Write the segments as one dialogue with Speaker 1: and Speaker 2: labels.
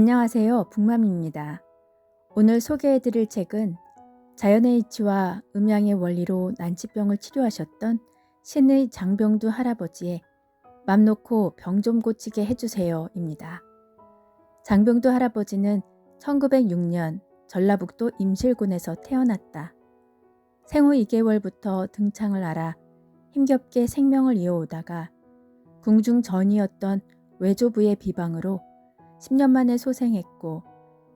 Speaker 1: 안녕하세요. 북맘입니다. 오늘 소개해드릴 책은 자연의 이치와 음양의 원리로 난치병을 치료하셨던 신의 장병두 할아버지의 맘 놓고 병 좀 고치게 해주세요입니다. 장병두 할아버지는 1906년 전라북도 임실군에서 태어났다. 생후 2개월부터 등창을 앓아 힘겹게 생명을 이어오다가 궁중전이었던 외조부의 비방으로 10년 만에 소생했고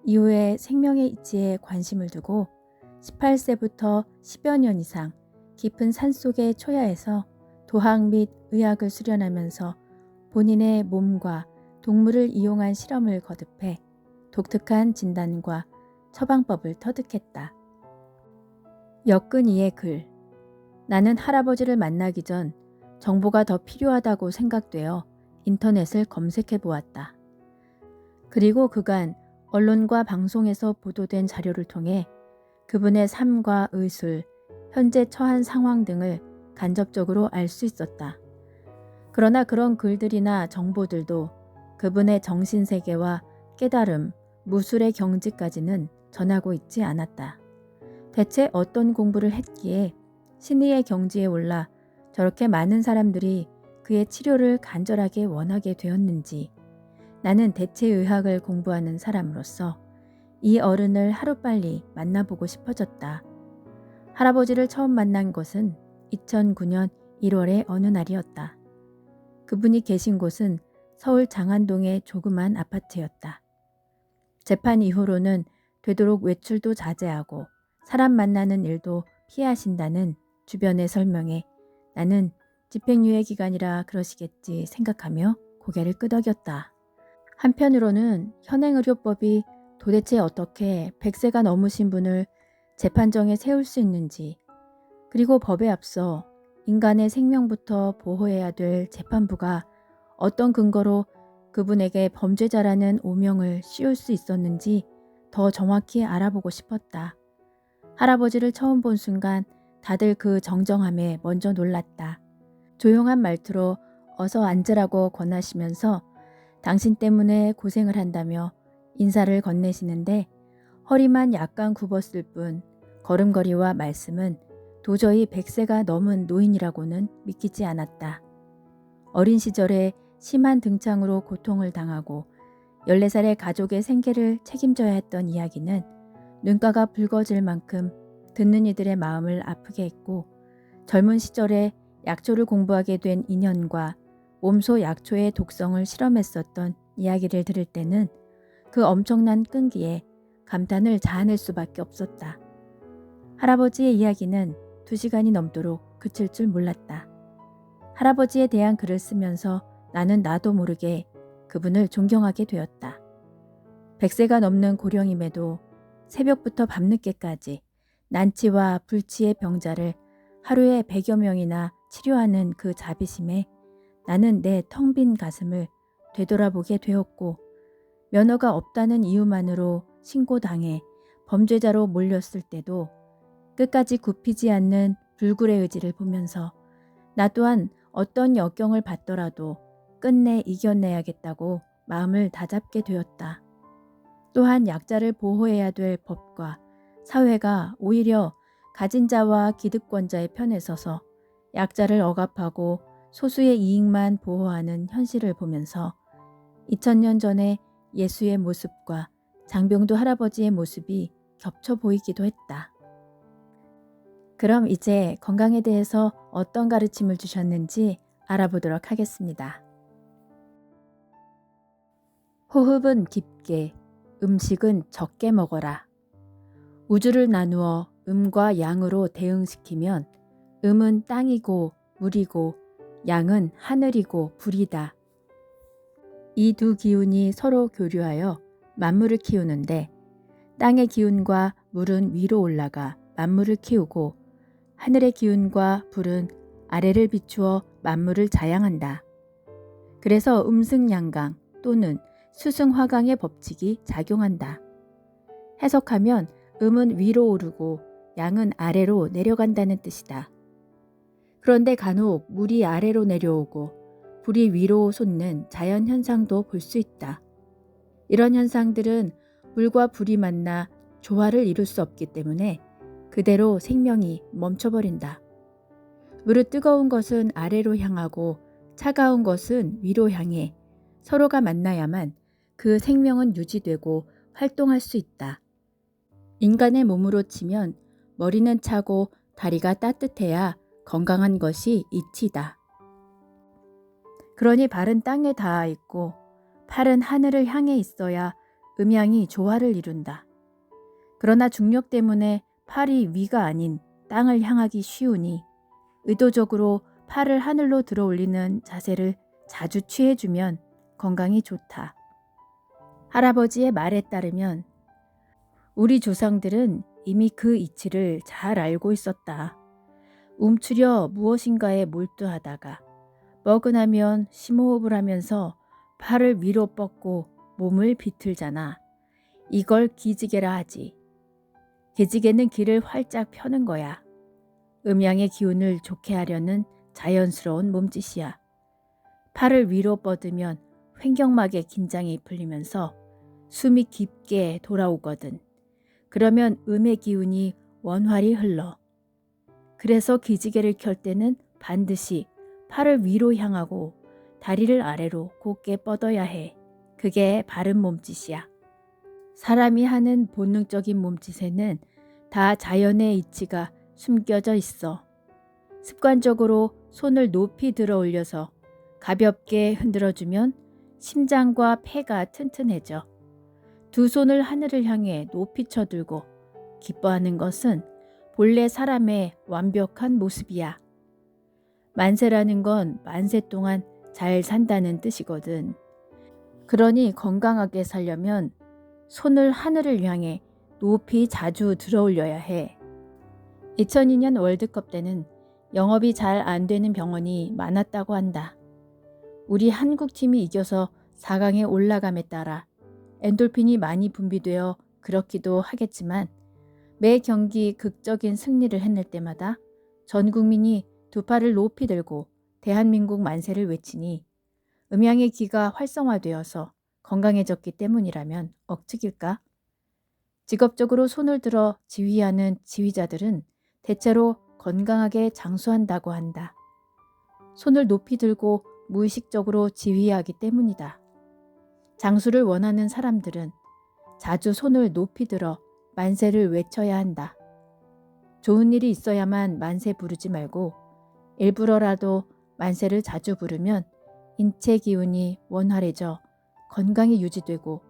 Speaker 1: 이후에 생명의 이치에 관심을 두고 18세부터 10여 년 이상 깊은 산속의 초야에서 도학 및 의학을 수련하면서 본인의 몸과 동물을 이용한 실험을 거듭해 독특한 진단과 처방법을 터득했다. 역근이의 글. 나는 할아버지를 만나기 전 정보가 더 필요하다고 생각되어 인터넷을 검색해 보았다. 그리고 그간 언론과 방송에서 보도된 자료를 통해 그분의 삶과 의술, 현재 처한 상황 등을 간접적으로 알 수 있었다. 그러나 그런 글들이나 정보들도 그분의 정신세계와 깨달음, 무술의 경지까지는 전하고 있지 않았다. 대체 어떤 공부를 했기에 신의의 경지에 올라 저렇게 많은 사람들이 그의 치료를 간절하게 원하게 되었는지 나는 대체의학을 공부하는 사람으로서 이 어른을 하루빨리 만나보고 싶어졌다. 할아버지를 처음 만난 것은 2009년 1월의 어느 날이었다. 그분이 계신 곳은 서울 장안동의 조그만 아파트였다. 재판 이후로는 되도록 외출도 자제하고 사람 만나는 일도 피하신다는 주변의 설명에 나는 집행유예 기간이라 그러시겠지 생각하며 고개를 끄덕였다. 한편으로는 현행의료법이 도대체 어떻게 100세가 넘으신 분을 재판정에 세울 수 있는지, 그리고 법에 앞서 인간의 생명부터 보호해야 될 재판부가 어떤 근거로 그분에게 범죄자라는 오명을 씌울 수 있었는지 더 정확히 알아보고 싶었다. 할아버지를 처음 본 순간 다들 그 정정함에 먼저 놀랐다. 조용한 말투로 어서 앉으라고 권하시면서 당신 때문에 고생을 한다며 인사를 건네시는데 허리만 약간 굽었을 뿐 걸음걸이와 말씀은 도저히 100세가 넘은 노인이라고는 믿기지 않았다. 어린 시절에 심한 등창으로 고통을 당하고 14살의 가족의 생계를 책임져야 했던 이야기는 눈가가 붉어질 만큼 듣는 이들의 마음을 아프게 했고 젊은 시절에 약초를 공부하게 된 인연과 몸소 약초의 독성을 실험했었던 이야기를 들을 때는 그 엄청난 끈기에 감탄을 자아낼 수밖에 없었다. 할아버지의 이야기는 2시간이 넘도록 그칠 줄 몰랐다. 할아버지에 대한 글을 쓰면서 나는 나도 모르게 그분을 존경하게 되었다. 100세가 넘는 고령임에도 새벽부터 밤늦게까지 난치와 불치의 병자를 하루에 100여 명이나 치료하는 그 자비심에 나는 내 텅 빈 가슴을 되돌아보게 되었고 면허가 없다는 이유만으로 신고당해 범죄자로 몰렸을 때도 끝까지 굽히지 않는 불굴의 의지를 보면서 나 또한 어떤 역경을 받더라도 끝내 이겨내야겠다고 마음을 다잡게 되었다. 또한 약자를 보호해야 될 법과 사회가 오히려 가진 자와 기득권자의 편에 서서 약자를 억압하고 소수의 이익만 보호하는 현실을 보면서 2000년 전에 예수의 모습과 장병두 할아버지의 모습이 겹쳐 보이기도 했다. 그럼 이제 건강에 대해서 어떤 가르침을 주셨는지 알아보도록 하겠습니다. 호흡은 깊게, 음식은 적게 먹어라. 우주를 나누어 음과 양으로 대응시키면 음은 땅이고 물이고 양은 하늘이고 불이다. 이 두 기운이 서로 교류하여 만물을 키우는데 땅의 기운과 물은 위로 올라가 만물을 키우고 하늘의 기운과 불은 아래를 비추어 만물을 자양한다. 그래서 음승양강 또는 수승화강의 법칙이 작용한다. 해석하면 음은 위로 오르고 양은 아래로 내려간다는 뜻이다. 그런데 간혹 물이 아래로 내려오고 불이 위로 솟는 자연현상도 볼 수 있다. 이런 현상들은 물과 불이 만나 조화를 이룰 수 없기 때문에 그대로 생명이 멈춰버린다. 무릇 뜨거운 것은 아래로 향하고 차가운 것은 위로 향해 서로가 만나야만 그 생명은 유지되고 활동할 수 있다. 인간의 몸으로 치면 머리는 차고 다리가 따뜻해야 건강한 것이 이치다. 그러니 발은 땅에 닿아 있고 팔은 하늘을 향해 있어야 음양이 조화를 이룬다. 그러나 중력 때문에 팔이 위가 아닌 땅을 향하기 쉬우니 의도적으로 팔을 하늘로 들어 올리는 자세를 자주 취해주면 건강이 좋다. 할아버지의 말에 따르면 우리 조상들은 이미 그 이치를 잘 알고 있었다. 움츠려 무엇인가에 몰두하다가 뻐근하면 심호흡을 하면서 팔을 위로 뻗고 몸을 비틀잖아. 이걸 기지개라 하지. 기지개는 길을 활짝 펴는 거야. 음양의 기운을 좋게 하려는 자연스러운 몸짓이야. 팔을 위로 뻗으면 횡격막의 긴장이 풀리면서 숨이 깊게 돌아오거든. 그러면 음의 기운이 원활히 흘러. 그래서 기지개를 켤 때는 반드시 팔을 위로 향하고 다리를 아래로 곧게 뻗어야 해. 그게 바른 몸짓이야. 사람이 하는 본능적인 몸짓에는 다 자연의 이치가 숨겨져 있어. 습관적으로 손을 높이 들어 올려서 가볍게 흔들어주면 심장과 폐가 튼튼해져. 두 손을 하늘을 향해 높이 쳐들고 기뻐하는 것은 본래 사람의 완벽한 모습이야. 만세라는 건 만세 동안 잘 산다는 뜻이거든. 그러니 건강하게 살려면 손을 하늘을 향해 높이 자주 들어 올려야 해. 2002년 월드컵 때는 영업이 잘 안 되는 병원이 많았다고 한다. 우리 한국팀이 이겨서 4강에 올라감에 따라 엔돌핀이 많이 분비되어 그렇기도 하겠지만 매 경기 극적인 승리를 해낼 때마다 전 국민이 두 팔을 높이 들고 대한민국 만세를 외치니 음양의 기가 활성화되어서 건강해졌기 때문이라면 억측일까? 직업적으로 손을 들어 지휘하는 지휘자들은 대체로 건강하게 장수한다고 한다. 손을 높이 들고 무의식적으로 지휘하기 때문이다. 장수를 원하는 사람들은 자주 손을 높이 들어 만세를 외쳐야 한다. 좋은 일이 있어야만 만세 부르지 말고 일부러라도 만세를 자주 부르면 인체 기운이 원활해져 건강이 유지되고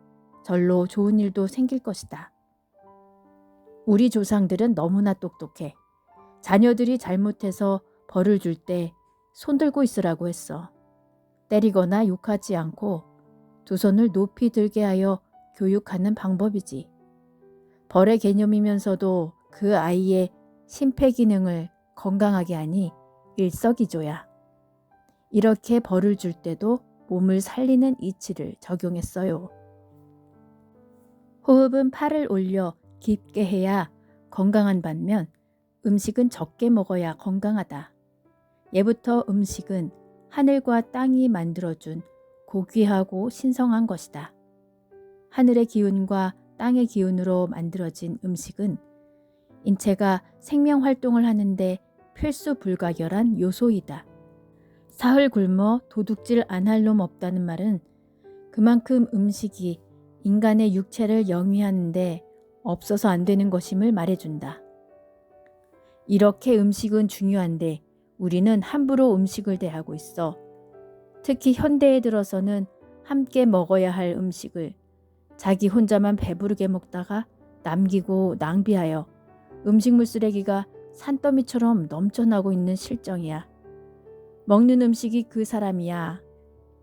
Speaker 1: 절로 좋은 일도 생길 것이다. 우리 조상들은 너무나 똑똑해. 자녀들이 잘못해서 벌을 줄 때 손 들고 있으라고 했어. 때리거나 욕하지 않고 두 손을 높이 들게 하여 교육하는 방법이지. 벌의 개념이면서도 그 아이의 심폐기능을 건강하게 하니 일석이조야. 이렇게 벌을 줄 때도 몸을 살리는 이치를 적용했어요. 호흡은 팔을 올려 깊게 해야 건강한 반면 음식은 적게 먹어야 건강하다. 예부터 음식은 하늘과 땅이 만들어준 고귀하고 신성한 것이다. 하늘의 기운과 땅의 기운으로 만들어진 음식은 인체가 생명 활동을 하는데 필수 불가결한 요소이다. 사흘 굶어 도둑질 안 할 놈 없다는 말은 그만큼 음식이 인간의 육체를 영위하는데 없어서 안 되는 것임을 말해준다. 이렇게 음식은 중요한데 우리는 함부로 음식을 대하고 있어. 특히 현대에 들어서는 함께 먹어야 할 음식을 자기 혼자만 배부르게 먹다가 남기고 낭비하여 음식물 쓰레기가 산더미처럼 넘쳐나고 있는 실정이야. 먹는 음식이 그 사람이야.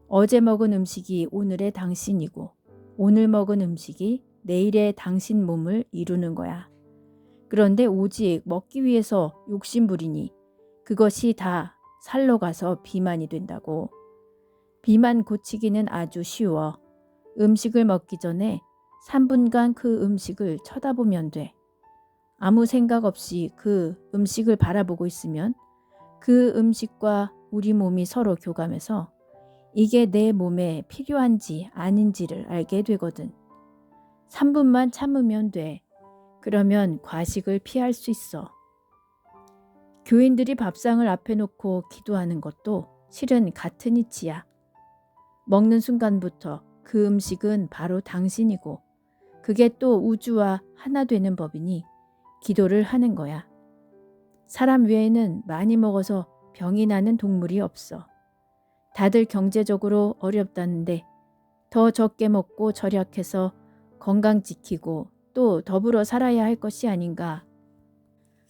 Speaker 1: 어제 먹은 음식이 오늘의 당신이고 오늘 먹은 음식이 내일의 당신 몸을 이루는 거야. 그런데 오직 먹기 위해서 욕심부리니 그것이 다 살로 가서 비만이 된다고. 비만 고치기는 아주 쉬워. 음식을 먹기 전에 3분간 그 음식을 쳐다보면 돼. 아무 생각 없이 그 음식을 바라보고 있으면 그 음식과 우리 몸이 서로 교감해서 이게 내 몸에 필요한지 아닌지를 알게 되거든. 3분만 참으면 돼. 그러면 과식을 피할 수 있어. 교인들이 밥상을 앞에 놓고 기도하는 것도 실은 같은 이치야. 먹는 순간부터 그 음식은 바로 당신이고 그게 또 우주와 하나 되는 법이니 기도를 하는 거야. 사람 외에는 많이 먹어서 병이 나는 동물이 없어. 다들 경제적으로 어렵다는데 더 적게 먹고 절약해서 건강 지키고 또 더불어 살아야 할 것이 아닌가.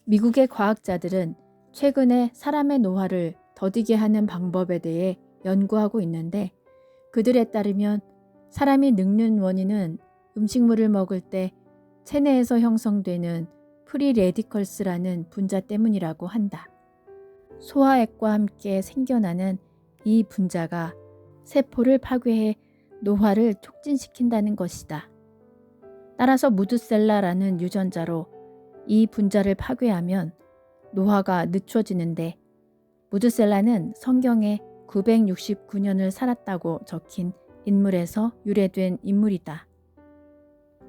Speaker 1: 미국의 과학자들은 최근에 사람의 노화를 더디게 하는 방법에 대해 연구하고 있는데 그들에 따르면 사람이 늙는 원인은 음식물을 먹을 때 체내에서 형성되는 프리레디컬스라는 분자 때문이라고 한다. 소화액과 함께 생겨나는 이 분자가 세포를 파괴해 노화를 촉진시킨다는 것이다. 따라서 무드셀라라는 유전자로 이 분자를 파괴하면 노화가 늦춰지는데 무드셀라는 성경에 969년을 살았다고 적힌 인물에서 유래된 인물이다.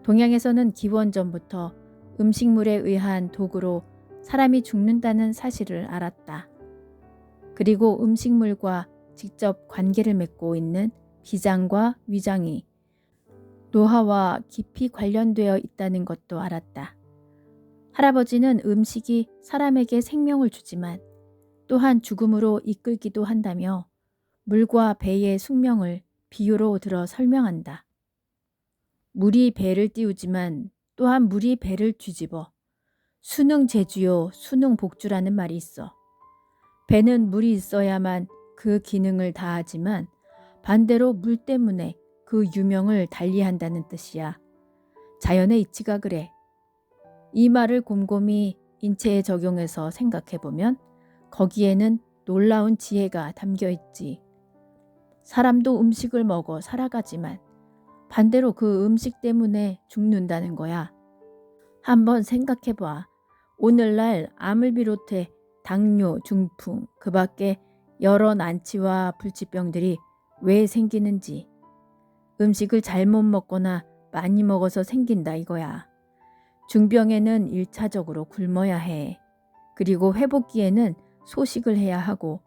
Speaker 1: 동양에서는 기원전부터 음식물에 의한 독으로 사람이 죽는다는 사실을 알았다. 그리고 음식물과 직접 관계를 맺고 있는 비장과 위장이 노화와 깊이 관련되어 있다는 것도 알았다. 할아버지는 음식이 사람에게 생명을 주지만 또한 죽음으로 이끌기도 한다며 물과 배의 숙명을 비유로 들어 설명한다. 물이 배를 띄우지만 또한 물이 배를 뒤집어 수능제주요 수능복주라는 말이 있어. 배는 물이 있어야만 그 기능을 다하지만 반대로 물 때문에 그 유명을 달리한다는 뜻이야. 자연의 이치가 그래. 이 말을 곰곰이 인체에 적용해서 생각해보면 거기에는 놀라운 지혜가 담겨 있지. 사람도 음식을 먹어 살아가지만 반대로 그 음식 때문에 죽는다는 거야. 한번 생각해봐. 오늘날 암을 비롯해 당뇨, 중풍, 그 밖에 여러 난치와 불치병들이 왜 생기는지. 음식을 잘못 먹거나 많이 먹어서 생긴다 이거야. 중병에는 1차적으로 굶어야 해. 그리고 회복기에는 소식을 해야 하고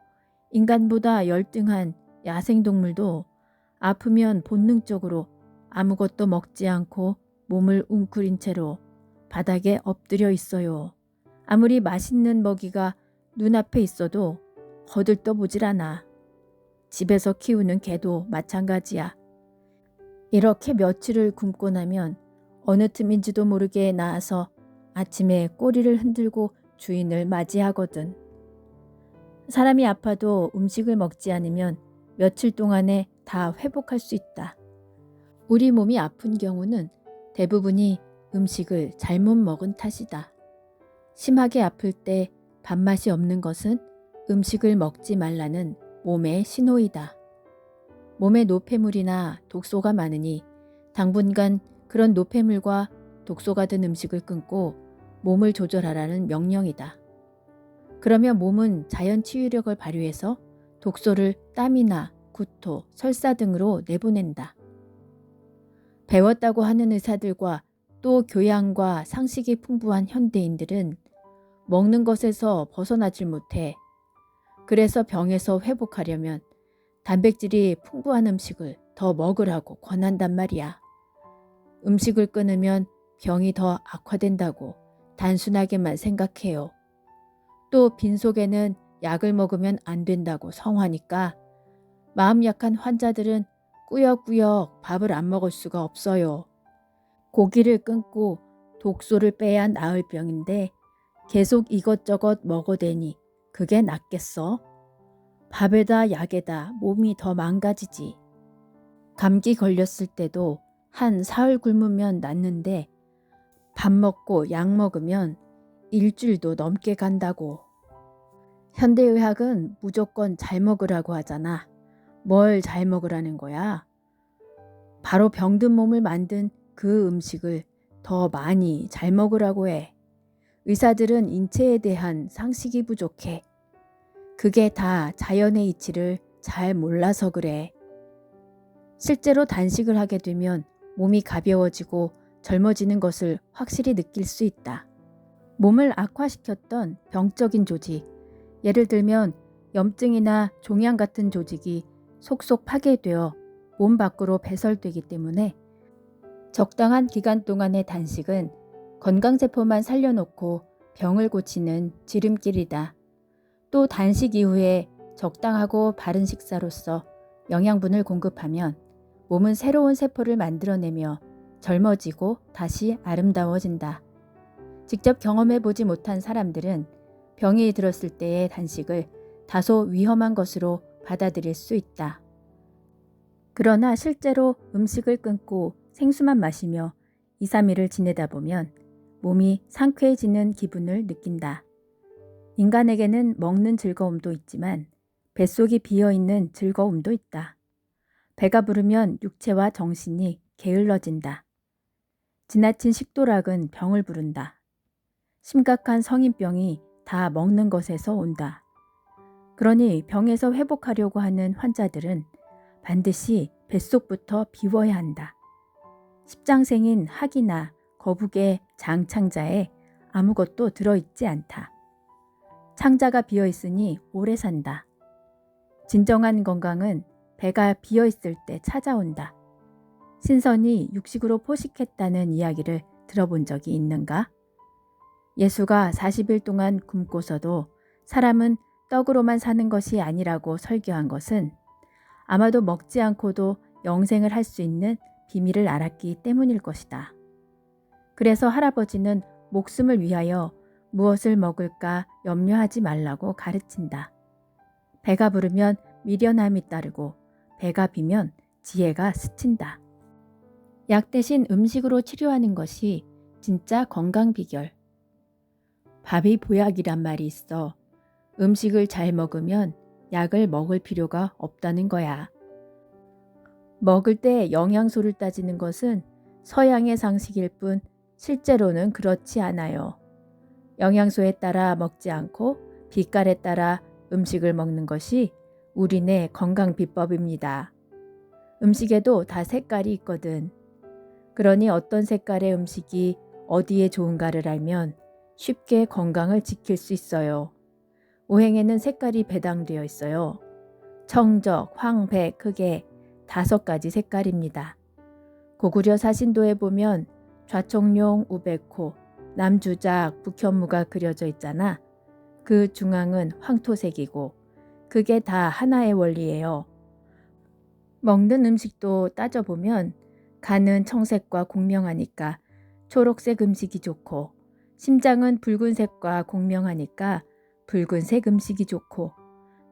Speaker 1: 인간보다 열등한 야생동물도 아프면 본능적으로 아무것도 먹지 않고 몸을 웅크린 채로 바닥에 엎드려 있어요. 아무리 맛있는 먹이가 눈앞에 있어도 거들떠보질 않아. 집에서 키우는 개도 마찬가지야. 이렇게 며칠을 굶고 나면 어느 틈인지도 모르게 나와서 아침에 꼬리를 흔들고 주인을 맞이하거든. 사람이 아파도 음식을 먹지 않으면 며칠 동안에 다 회복할 수 있다. 우리 몸이 아픈 경우는 대부분이 음식을 잘못 먹은 탓이다. 심하게 아플 때 밥맛이 없는 것은 음식을 먹지 말라는 몸의 신호이다. 몸에 노폐물이나 독소가 많으니 당분간 그런 노폐물과 독소가 든 음식을 끊고 몸을 조절하라는 명령이다. 그러면 몸은 자연 치유력을 발휘해서 독소를 땀이나 구토, 설사 등으로 내보낸다. 배웠다고 하는 의사들과 또 교양과 상식이 풍부한 현대인들은 먹는 것에서 벗어나질 못해. 그래서 병에서 회복하려면 단백질이 풍부한 음식을 더 먹으라고 권한단 말이야. 음식을 끊으면 병이 더 악화된다고 단순하게만 생각해요. 또 빈속에는 약을 먹으면 안 된다고 성화니까 마음 약한 환자들은 꾸역꾸역 밥을 안 먹을 수가 없어요. 고기를 끊고 독소를 빼야 나을 병인데 계속 이것저것 먹어대니 그게 낫겠어? 밥에다 약에다 몸이 더 망가지지. 감기 걸렸을 때도 한 사흘 굶으면 낫는데 밥 먹고 약 먹으면 일주일도 넘게 간다고. 현대의학은 무조건 잘 먹으라고 하잖아. 뭘 잘 먹으라는 거야? 바로 병든 몸을 만든 그 음식을 더 많이 잘 먹으라고 해. 의사들은 인체에 대한 상식이 부족해. 그게 다 자연의 이치를 잘 몰라서 그래. 실제로 단식을 하게 되면 몸이 가벼워지고 젊어지는 것을 확실히 느낄 수 있다. 몸을 악화시켰던 병적인 조직, 예를 들면 염증이나 종양 같은 조직이 속속 파괴되어 몸 밖으로 배설되기 때문에 적당한 기간 동안의 단식은 건강세포만 살려놓고 병을 고치는 지름길이다. 또 단식 이후에 적당하고 바른 식사로서 영양분을 공급하면 몸은 새로운 세포를 만들어내며 젊어지고 다시 아름다워진다. 직접 경험해보지 못한 사람들은 병이 들었을 때의 단식을 다소 위험한 것으로 받아들일 수 있다. 그러나 실제로 음식을 끊고 생수만 마시며 2, 3일을 지내다 보면 몸이 상쾌해지는 기분을 느낀다. 인간에게는 먹는 즐거움도 있지만 뱃속이 비어있는 즐거움도 있다. 배가 부르면 육체와 정신이 게을러진다. 지나친 식도락은 병을 부른다. 심각한 성인병이 다 먹는 것에서 온다. 그러니 병에서 회복하려고 하는 환자들은 반드시 뱃속부터 비워야 한다. 십장생인 학이나 거북의 장창자에 아무것도 들어있지 않다. 창자가 비어있으니 오래 산다. 진정한 건강은 배가 비어있을 때 찾아온다. 신선이 육식으로 포식했다는 이야기를 들어본 적이 있는가? 예수가 40일 동안 굶고서도 사람은 떡으로만 사는 것이 아니라고 설교한 것은 아마도 먹지 않고도 영생을 할 수 있는 비밀을 알았기 때문일 것이다. 그래서 할아버지는 목숨을 위하여 무엇을 먹을까 염려하지 말라고 가르친다. 배가 부르면 미련함이 따르고 배가 비면 지혜가 스친다. 약 대신 음식으로 치료하는 것이 진짜 건강 비결. 밥이 보약이란 말이 있어. 음식을 잘 먹으면 약을 먹을 필요가 없다는 거야. 먹을 때 영양소를 따지는 것은 서양의 상식일 뿐 실제로는 그렇지 않아요. 영양소에 따라 먹지 않고 빛깔에 따라 음식을 먹는 것이 우리네 건강 비법입니다. 음식에도 다 색깔이 있거든. 그러니 어떤 색깔의 음식이 어디에 좋은가를 알면 쉽게 건강을 지킬 수 있어요. 오행에는 색깔이 배당되어 있어요. 청적, 황백, 흑의 5가지 색깔입니다. 고구려 사신도에 보면 좌청룡, 우백호, 남주작, 북현무가 그려져 있잖아. 그 중앙은 황토색이고 그게 다 하나의 원리예요. 먹는 음식도 따져보면 간은 청색과 공명하니까 초록색 음식이 좋고 심장은 붉은색과 공명하니까 붉은색 음식이 좋고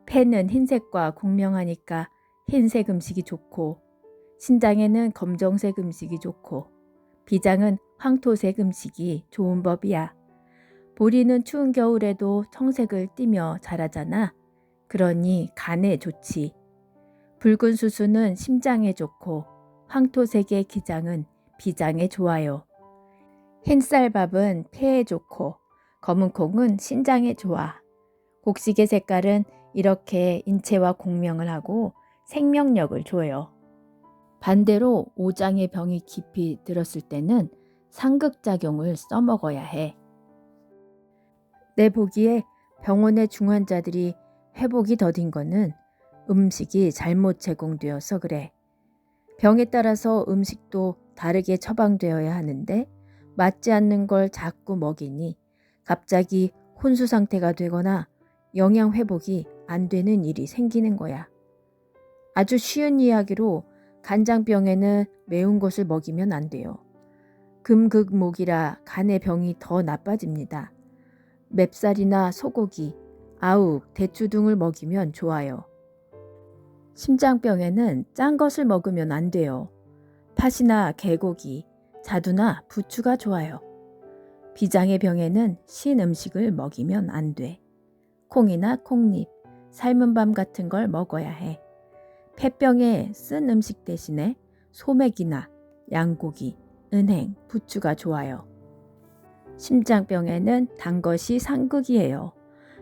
Speaker 1: 폐는 흰색과 공명하니까 흰색 음식이 좋고 신장에는 검정색 음식이 좋고 비장은 황토색 음식이 좋은 법이야. 보리는 추운 겨울에도 청색을 띠며 자라잖아. 그러니 간에 좋지. 붉은 수수는 심장에 좋고 황토색의 기장은 비장에 좋아요. 흰쌀밥은 폐에 좋고 검은 콩은 신장에 좋아. 곡식의 색깔은 이렇게 인체와 공명을 하고 생명력을 줘요. 반대로 오장의 병이 깊이 들었을 때는 상극작용을 써먹어야 해. 내 보기에 병원의 중환자들이 회복이 더딘 거는 음식이 잘못 제공되어서 그래. 병에 따라서 음식도 다르게 처방되어야 하는데 맞지 않는 걸 자꾸 먹이니 갑자기 혼수 상태가 되거나 영양 회복이 안 되는 일이 생기는 거야. 아주 쉬운 이야기로 간장병에는 매운 것을 먹이면 안 돼요. 금극목이라 간의 병이 더 나빠집니다. 맵쌀이나 소고기, 아욱, 대추 등을 먹이면 좋아요. 심장병에는 짠 것을 먹으면 안 돼요. 팥이나 개고기, 자두나 부추가 좋아요. 비장의 병에는 신 음식을 먹이면 안 돼. 콩이나 콩잎, 삶은 밤 같은 걸 먹어야 해. 폐병에 쓴 음식 대신에 소맥이나 양고기, 은행, 부추가 좋아요. 심장병에는 단 것이 상극이에요.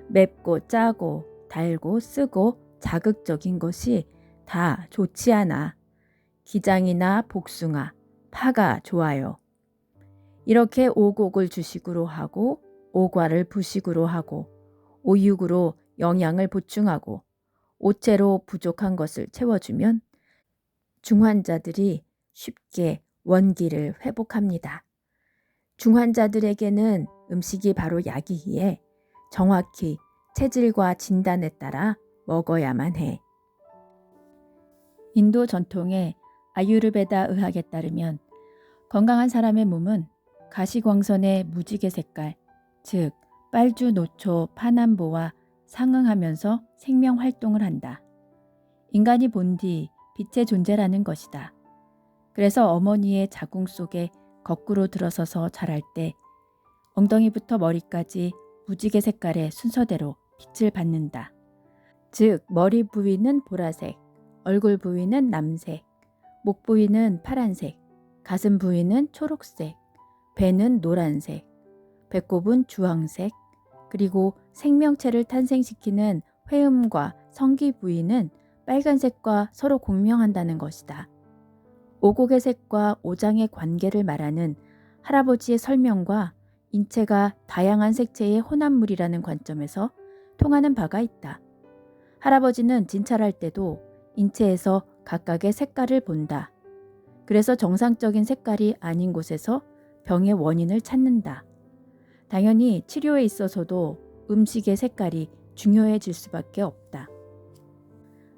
Speaker 1: 맵고 짜고 달고 쓰고 자극적인 것이 다 좋지 않아. 기장이나 복숭아, 파가 좋아요. 이렇게 오곡을 주식으로 하고 오과를 부식으로 하고 오육으로 영양을 보충하고 오채로 부족한 것을 채워주면 중환자들이 쉽게 원기를 회복합니다. 중환자들에게는 음식이 바로 약이기에 정확히 체질과 진단에 따라 먹어야만 해. 인도 전통의 아유르베다 의학에 따르면 건강한 사람의 몸은 가시광선의 무지개 색깔, 즉 빨주, 노초, 파남보와 상응하면서 생명 활동을 한다. 인간이 본디 빛의 존재라는 것이다. 그래서 어머니의 자궁 속에 거꾸로 들어서서 자랄 때 엉덩이부터 머리까지 무지개 색깔의 순서대로 빛을 받는다. 즉 머리 부위는 보라색, 얼굴 부위는 남색, 목 부위는 파란색, 가슴 부위는 초록색, 배는 노란색, 배꼽은 주황색, 그리고 생명체를 탄생시키는 회음과 성기 부위는 빨간색과 서로 공명한다는 것이다. 오곡의 색과 오장의 관계를 말하는 할아버지의 설명과 인체가 다양한 색채의 혼합물이라는 관점에서 통하는 바가 있다. 할아버지는 진찰할 때도 인체에서 각각의 색깔을 본다. 그래서 정상적인 색깔이 아닌 곳에서 병의 원인을 찾는다. 당연히 치료에 있어서도 음식의 색깔이 중요해질 수밖에 없다.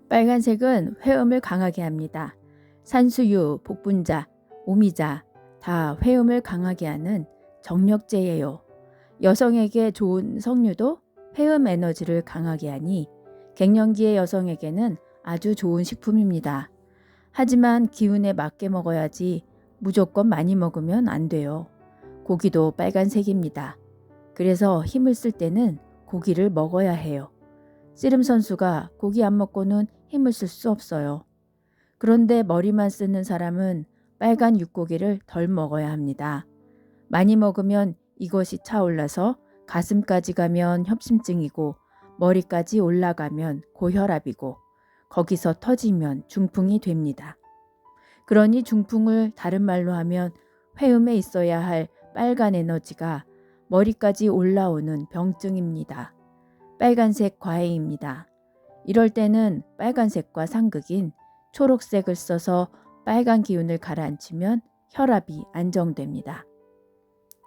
Speaker 1: 빨간색은 회음을 강하게 합니다. 산수유, 복분자, 오미자 다 회음을 강하게 하는 정력제예요. 여성에게 좋은 석류도 회음 에너지를 강하게 하니 갱년기의 여성에게는 아주 좋은 식품입니다. 하지만 기운에 맞게 먹어야지 무조건 많이 먹으면 안 돼요. 고기도 빨간색입니다. 그래서 힘을 쓸 때는 고기를 먹어야 해요. 씨름 선수가 고기 안 먹고는 힘을 쓸 수 없어요. 그런데 머리만 쓰는 사람은 빨간 육고기를 덜 먹어야 합니다. 많이 먹으면 이것이 차올라서 가슴까지 가면 협심증이고 머리까지 올라가면 고혈압이고 거기서 터지면 중풍이 됩니다. 그러니 중풍을 다른 말로 하면 회음에 있어야 할 빨간 에너지가 머리까지 올라오는 병증입니다. 빨간색 과해입니다. 이럴 때는 빨간색과 상극인 초록색을 써서 빨간 기운을 가라앉히면 혈압이 안정됩니다.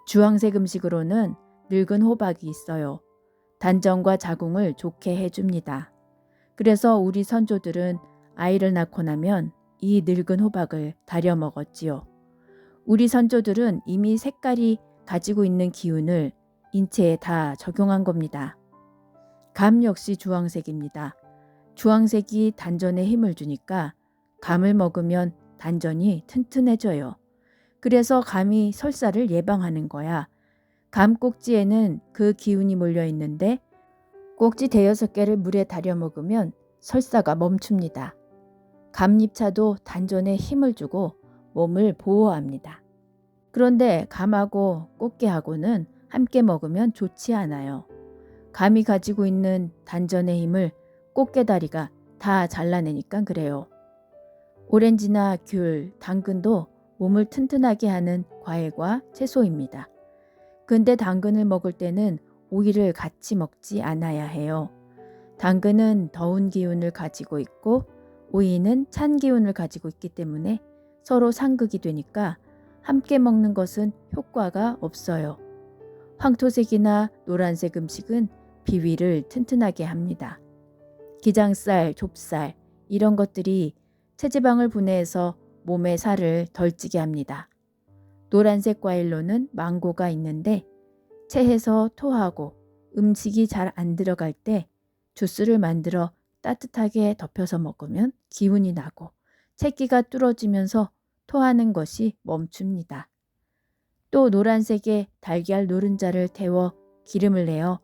Speaker 1: 주황색 음식으로는 늙은 호박이 있어요. 단전과 자궁을 좋게 해줍니다. 그래서 우리 선조들은 아이를 낳고 나면 이 늙은 호박을 다려 먹었지요. 우리 선조들은 이미 색깔이 가지고 있는 기운을 인체에 다 적용한 겁니다. 감 역시 주황색입니다. 주황색이 단전에 힘을 주니까 감을 먹으면 단전이 튼튼해져요. 그래서 감이 설사를 예방하는 거야. 감 꼭지에는 그 기운이 몰려 있는데 꼭지 5개를 물에 달여 먹으면 설사가 멈춥니다. 감잎차도 단전에 힘을 주고 몸을 보호합니다. 그런데 감하고 꽃게하고는 함께 먹으면 좋지 않아요. 감이 가지고 있는 단전의 힘을 꽃게다리가 다 잘라내니까 그래요. 오렌지나 귤, 당근도 몸을 튼튼하게 하는 과일과 채소입니다. 근데 당근을 먹을 때는 오이를 같이 먹지 않아야 해요. 당근은 더운 기운을 가지고 있고 오이는 찬 기운을 가지고 있기 때문에 서로 상극이 되니까 함께 먹는 것은 효과가 없어요. 황토색이나 노란색 음식은 비위를 튼튼하게 합니다. 기장살, 좁쌀 이런 것들이 체지방을 분해해서 몸의 살을 덜 찌게 합니다. 노란색 과일로는 망고가 있는데 체해서 토하고 음식이 잘 안 들어갈 때 주스를 만들어 따뜻하게 덮여서 먹으면 기운이 나고 체기가 뚫어지면서 토하는 것이 멈춥니다. 또 노란색의 달걀 노른자를 데워 기름을 내어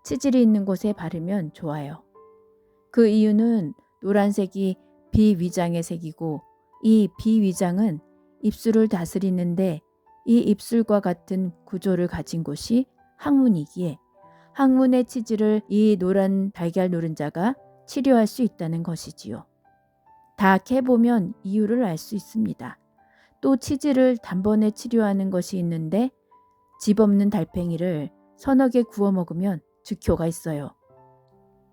Speaker 1: 치질이 있는 곳에 바르면 좋아요. 그 이유는 노란색이 비위장의 색이고 이 비위장은 입술을 다스리는데 이 입술과 같은 구조를 가진 곳이 항문이기에 항문의 치질을 이 노란 달걀 노른자가 치료할 수 있다는 것이지요. 다 캐보면 이유를 알 수 있습니다. 또 치질을 단번에 치료하는 것이 있는데 집 없는 달팽이를 서너 개 구워 먹으면 즉효가 있어요.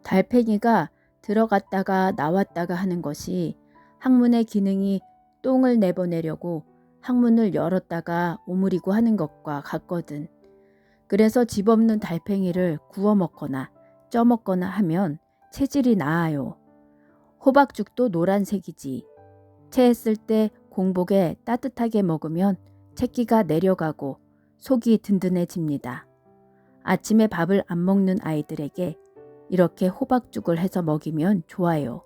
Speaker 1: 달팽이가 들어갔다가 나왔다가 하는 것이 항문의 기능이 똥을 내보내려고 항문을 열었다가 오므리고 하는 것과 같거든. 그래서 집 없는 달팽이를 구워 먹거나 쪄 먹거나 하면 체질이 나아요. 호박죽도 노란색이지. 체했을 때 공복에 따뜻하게 먹으면 체기가 내려가고 속이 든든해집니다. 아침에 밥을 안 먹는 아이들에게 이렇게 호박죽을 해서 먹이면 좋아요.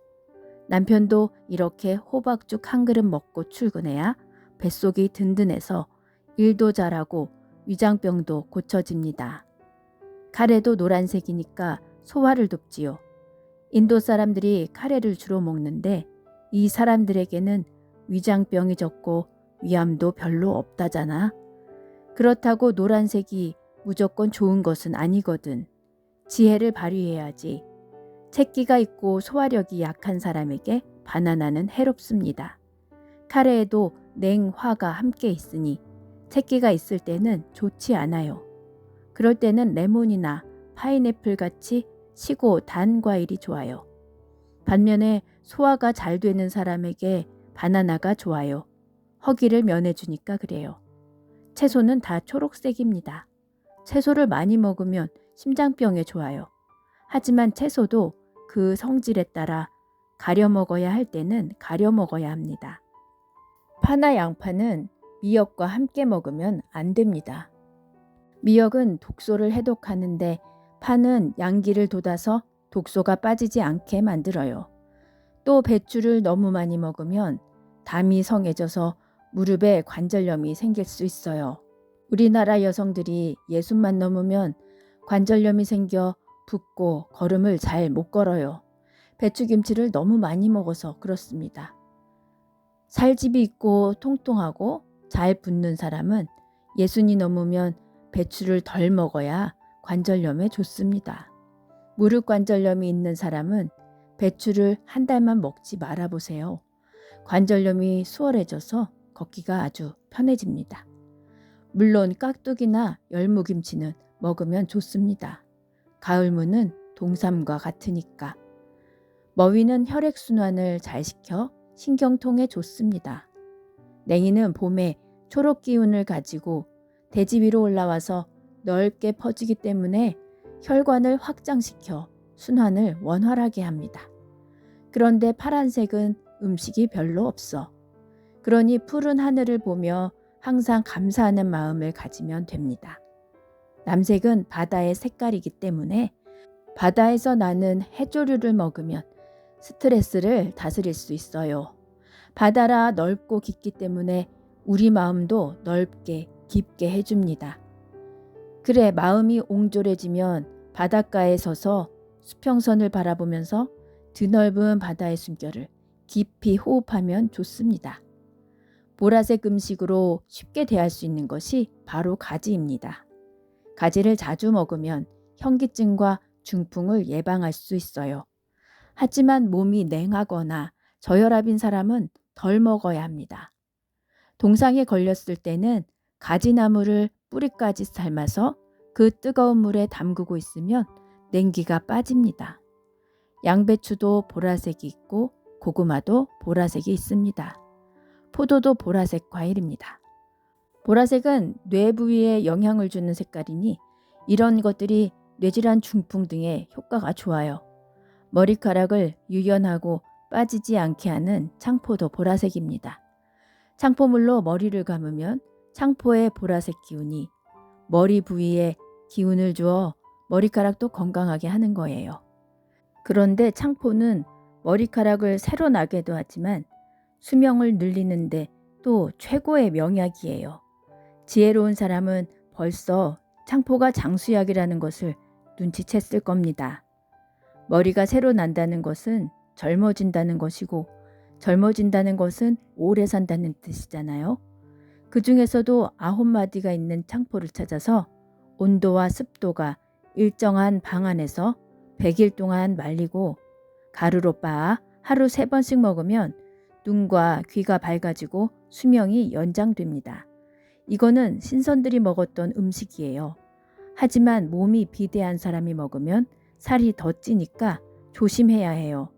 Speaker 1: 남편도 이렇게 호박죽 한 그릇 먹고 출근해야 뱃속이 든든해서 일도 잘하고 위장병도 고쳐집니다. 카레도 노란색이니까 소화를 돕지요. 인도 사람들이 카레를 주로 먹는데 이 사람들에게는 위장병이 적고 위암도 별로 없다잖아. 그렇다고 노란색이 무조건 좋은 것은 아니거든. 지혜를 발휘해야지. 체기가 있고 소화력이 약한 사람에게 바나나는 해롭습니다. 카레에도 냉화가 함께 있으니 체기가 있을 때는 좋지 않아요. 그럴 때는 레몬이나 파인애플 같이 시고 단 과일이 좋아요. 반면에 소화가 잘 되는 사람에게 바나나가 좋아요. 허기를 면해주니까 그래요. 채소는 다 초록색입니다. 채소를 많이 먹으면 심장병에 좋아요. 하지만 채소도 그 성질에 따라 가려 먹어야 할 때는 가려 먹어야 합니다. 파나 양파는 미역과 함께 먹으면 안 됩니다. 미역은 독소를 해독하는데 파는 양기를 돋아서 독소가 빠지지 않게 만들어요. 또 배추를 너무 많이 먹으면 담이 성해져서 무릎에 관절염이 생길 수 있어요. 우리나라 여성들이 60만 넘으면 관절염이 생겨 붓고 걸음을 잘 못 걸어요. 배추김치를 너무 많이 먹어서 그렇습니다. 살집이 있고 통통하고 잘 붓는 사람은 60이 넘으면 배추를 덜 먹어야 관절염에 좋습니다. 무릎 관절염이 있는 사람은 배추를 한 달만 먹지 말아보세요. 관절염이 수월해져서 걷기가 아주 편해집니다. 물론 깍두기나 열무김치는 먹으면 좋습니다. 가을무는 동삼과 같으니까. 머위는 혈액순환을 잘 시켜 신경통에 좋습니다. 냉이는 봄에 초록 기운을 가지고 대지 위로 올라와서 넓게 퍼지기 때문에 혈관을 확장시켜 순환을 원활하게 합니다. 그런데 파란색은 음식이 별로 없어. 그러니 푸른 하늘을 보며 항상 감사하는 마음을 가지면 됩니다. 남색은 바다의 색깔이기 때문에 바다에서 나는 해조류를 먹으면 스트레스를 다스릴 수 있어요. 바다라 넓고 깊기 때문에 우리 마음도 넓게 깊게 해줍니다. 그래, 마음이 옹졸해지면 바닷가에 서서 수평선을 바라보면서 드넓은 바다의 숨결을 깊이 호흡하면 좋습니다. 보라색 음식으로 쉽게 대할 수 있는 것이 바로 가지입니다. 가지를 자주 먹으면 현기증과 중풍을 예방할 수 있어요. 하지만 몸이 냉하거나 저혈압인 사람은 덜 먹어야 합니다. 동상에 걸렸을 때는 가지나무를 뿌리까지 삶아서 그 뜨거운 물에 담그고 있으면 냉기가 빠집니다. 양배추도 보라색이 있고 고구마도 보라색이 있습니다. 포도도 보라색 과일입니다. 보라색은 뇌 부위에 영향을 주는 색깔이니 이런 것들이 뇌질환 중풍 등의 효과가 좋아요. 머리카락을 유연하고 빠지지 않게 하는 창포도 보라색입니다. 창포물로 머리를 감으면 창포의 보라색 기운이 머리 부위에 기운을 주어 머리카락도 건강하게 하는 거예요. 그런데 창포는 머리카락을 새로 나게도 하지만 수명을 늘리는데 또 최고의 명약이에요. 지혜로운 사람은 벌써 창포가 장수약이라는 것을 눈치챘을 겁니다. 머리가 새로 난다는 것은 젊어진다는 것이고 젊어진다는 것은 오래 산다는 뜻이잖아요. 그 중에서도 9마디가 있는 창포를 찾아서 온도와 습도가 일정한 방 안에서 100일 동안 말리고 가루로 빻아 하루 3번씩 먹으면 눈과 귀가 밝아지고 수명이 연장됩니다. 이거는 신선들이 먹었던 음식이에요. 하지만 몸이 비대한 사람이 먹으면 살이 더 찌니까 조심해야 해요.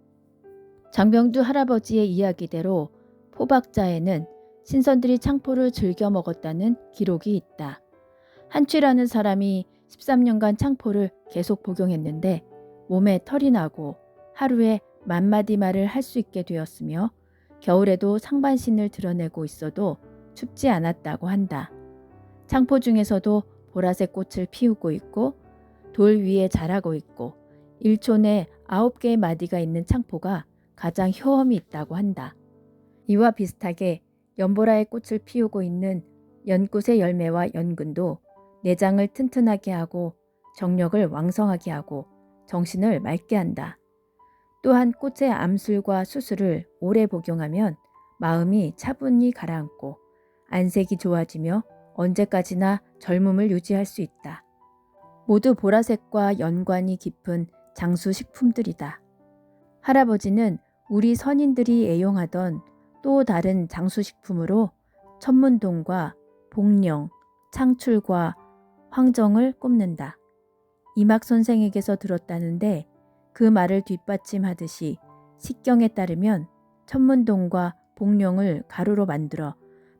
Speaker 1: 장병두 할아버지의 이야기대로 포박자에는 신선들이 창포를 즐겨 먹었다는 기록이 있다. 한취라는 사람이 13년간 창포를 계속 복용했는데 몸에 털이 나고 하루에 10,000마디 말을 할 수 있게 되었으며 겨울에도 상반신을 드러내고 있어도 춥지 않았다고 한다. 창포 중에서도 보라색 꽃을 피우고 있고 돌 위에 자라고 있고 1촌에 9개의 마디가 있는 창포가 가장 효험이 있다고 한다. 이와 비슷하게 연보라의 꽃을 피우고 있는 연꽃의 열매와 연근도 내장을 튼튼하게 하고 정력을 왕성하게 하고 정신을 맑게 한다. 또한 꽃의 암술과 수술을 오래 복용하면 마음이 차분히 가라앉고 안색이 좋아지며 언제까지나 젊음을 유지할 수 있다. 모두 보라색과 연관이 깊은 장수식품들이다. 할아버지는 우리 선인들이 애용하던 또 다른 장수식품으로 천문동과 복령, 창출과 황정을 꼽는다. 이막 선생에게서 들었다는데 그 말을 뒷받침하듯이 식경에 따르면 천문동과 복령을 가루로 만들어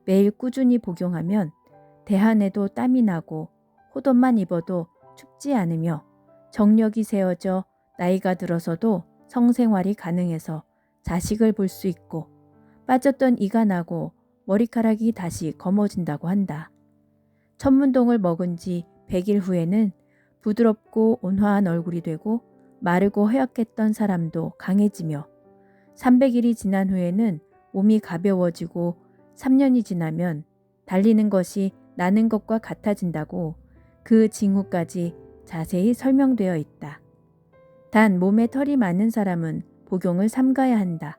Speaker 1: 매일 꾸준히 복용하면 대한에도 땀이 나고 호돈만 입어도 춥지 않으며 정력이 세워져 나이가 들어서도 성생활이 가능해서 자식을 볼 수 있고 빠졌던 이가 나고 머리카락이 다시 검어진다고 한다. 천문동을 먹은 지 100일 후에는 부드럽고 온화한 얼굴이 되고 마르고 허약했던 사람도 강해지며 300일이 지난 후에는 몸이 가벼워지고 3년이 지나면 달리는 것이 나는 것과 같아진다고 그 징후까지 자세히 설명되어 있다. 단 몸에 털이 많은 사람은 복용을 삼가야 한다.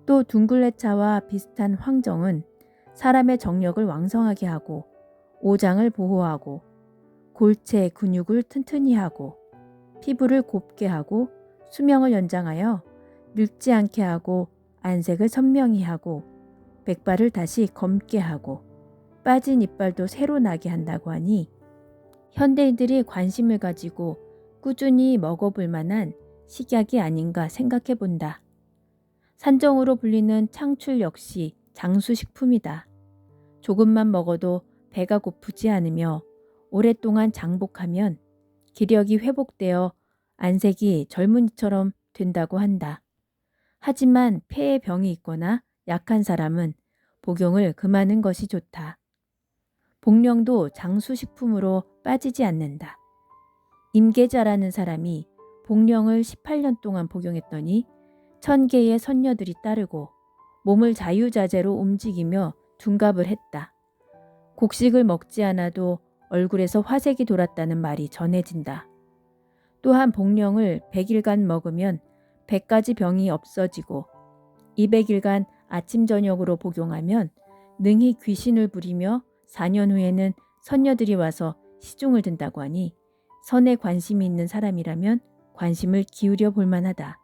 Speaker 1: 또 둥글레차와 비슷한 황정은 사람의 정력을 왕성하게 하고 오장을 보호하고 골체 근육을 튼튼히 하고 피부를 곱게 하고 수명을 연장하여 늙지 않게 하고 안색을 선명히 하고 백발을 다시 검게 하고 빠진 이빨도 새로 나게 한다고 하니 현대인들이 관심을 가지고 꾸준히 먹어볼 만한 식약이 아닌가 생각해 본다. 산정으로 불리는 창출 역시 장수식품이다. 조금만 먹어도 배가 고프지 않으며 오랫동안 장복하면 기력이 회복되어 안색이 젊은이처럼 된다고 한다. 하지만 폐에 병이 있거나 약한 사람은 복용을 금하는 것이 좋다. 복령도 장수식품으로 빠지지 않는다. 임계자라는 사람이 복령을 18년 동안 복용했더니 1000개의 선녀들이 따르고 몸을 자유자재로 움직이며 둔갑을 했다. 곡식을 먹지 않아도 얼굴에서 화색이 돌았다는 말이 전해진다. 또한 복령을 100일간 먹으면 100가지 병이 없어지고 200일간 아침 저녁으로 복용하면 능히 귀신을 부리며 4년 후에는 선녀들이 와서 시중을 든다고 하니 선에 관심이 있는 사람이라면 관심을 기울여 볼 만하다.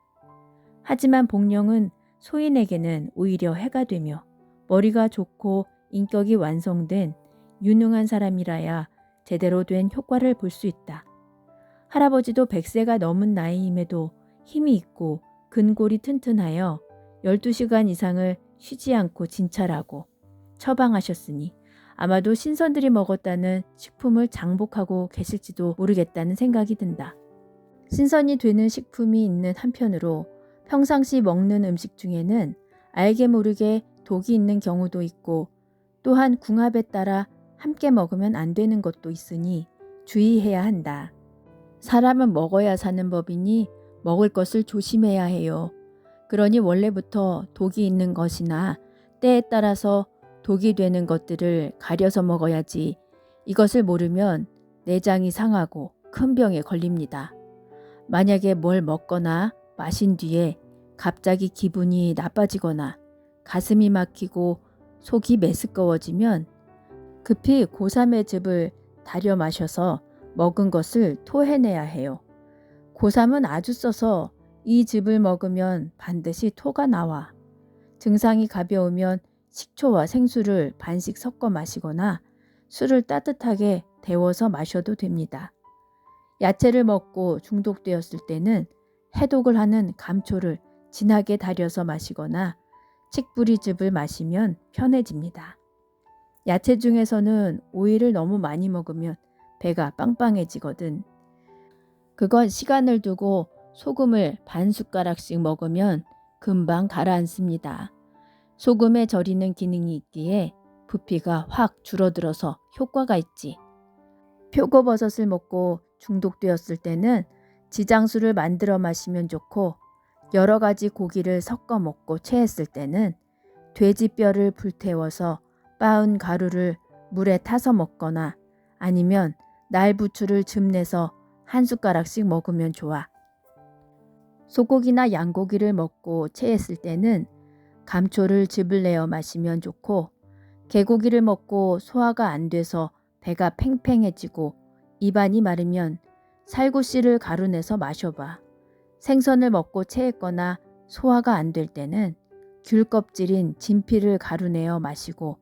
Speaker 1: 하지만 복령은 소인에게는 오히려 해가 되며 머리가 좋고 인격이 완성된 유능한 사람이라야 제대로 된 효과를 볼 수 있다. 할아버지도 100세가 넘은 나이임에도 힘이 있고 근골이 튼튼하여 12시간 이상을 쉬지 않고 진찰하고 처방하셨으니 아마도 신선들이 먹었다는 식품을 장복하고 계실지도 모르겠다는 생각이 든다. 신선이 되는 식품이 있는 한편으로 평상시 먹는 음식 중에는 알게 모르게 독이 있는 경우도 있고 또한 궁합에 따라 함께 먹으면 안 되는 것도 있으니 주의해야 한다. 사람은 먹어야 사는 법이니 먹을 것을 조심해야 해요. 그러니 원래부터 독이 있는 것이나 때에 따라서 독이 되는 것들을 가려서 먹어야지 이것을 모르면 내장이 상하고 큰 병에 걸립니다. 만약에 뭘 먹거나 마신 뒤에 갑자기 기분이 나빠지거나 가슴이 막히고 속이 메스꺼워지면 급히 고삼의 즙을 달여 마셔서 먹은 것을 토해내야 해요. 고삼은 아주 써서 이 즙을 먹으면 반드시 토가 나와. 증상이 가벼우면 식초와 생수를 반씩 섞어 마시거나 술을 따뜻하게 데워서 마셔도 됩니다. 야채를 먹고 중독되었을 때는 해독을 하는 감초를 진하게 달여서 마시거나 칡뿌리즙을 마시면 편해집니다. 야채 중에서는 오이를 너무 많이 먹으면 배가 빵빵해지거든. 그건 시간을 두고 소금을 반 숟가락씩 먹으면 금방 가라앉습니다. 소금에 절이는 기능이 있기에 부피가 확 줄어들어서 효과가 있지. 표고버섯을 먹고 중독되었을 때는 지장수를 만들어 마시면 좋고, 여러 가지 고기를 섞어 먹고 체했을 때는 돼지뼈를 불태워서 빻은 가루를 물에 타서 먹거나 아니면 날부추를 즙내서 한 숟가락씩 먹으면 좋아. 소고기나 양고기를 먹고 체했을 때는 감초를 즙을 내어 마시면 좋고, 개고기를 먹고 소화가 안 돼서 배가 팽팽해지고 입안이 마르면 살구씨를 가루내서 마셔봐. 생선을 먹고 체했거나 소화가 안 될 때는 귤 껍질인 진피를 가루내어 마시고,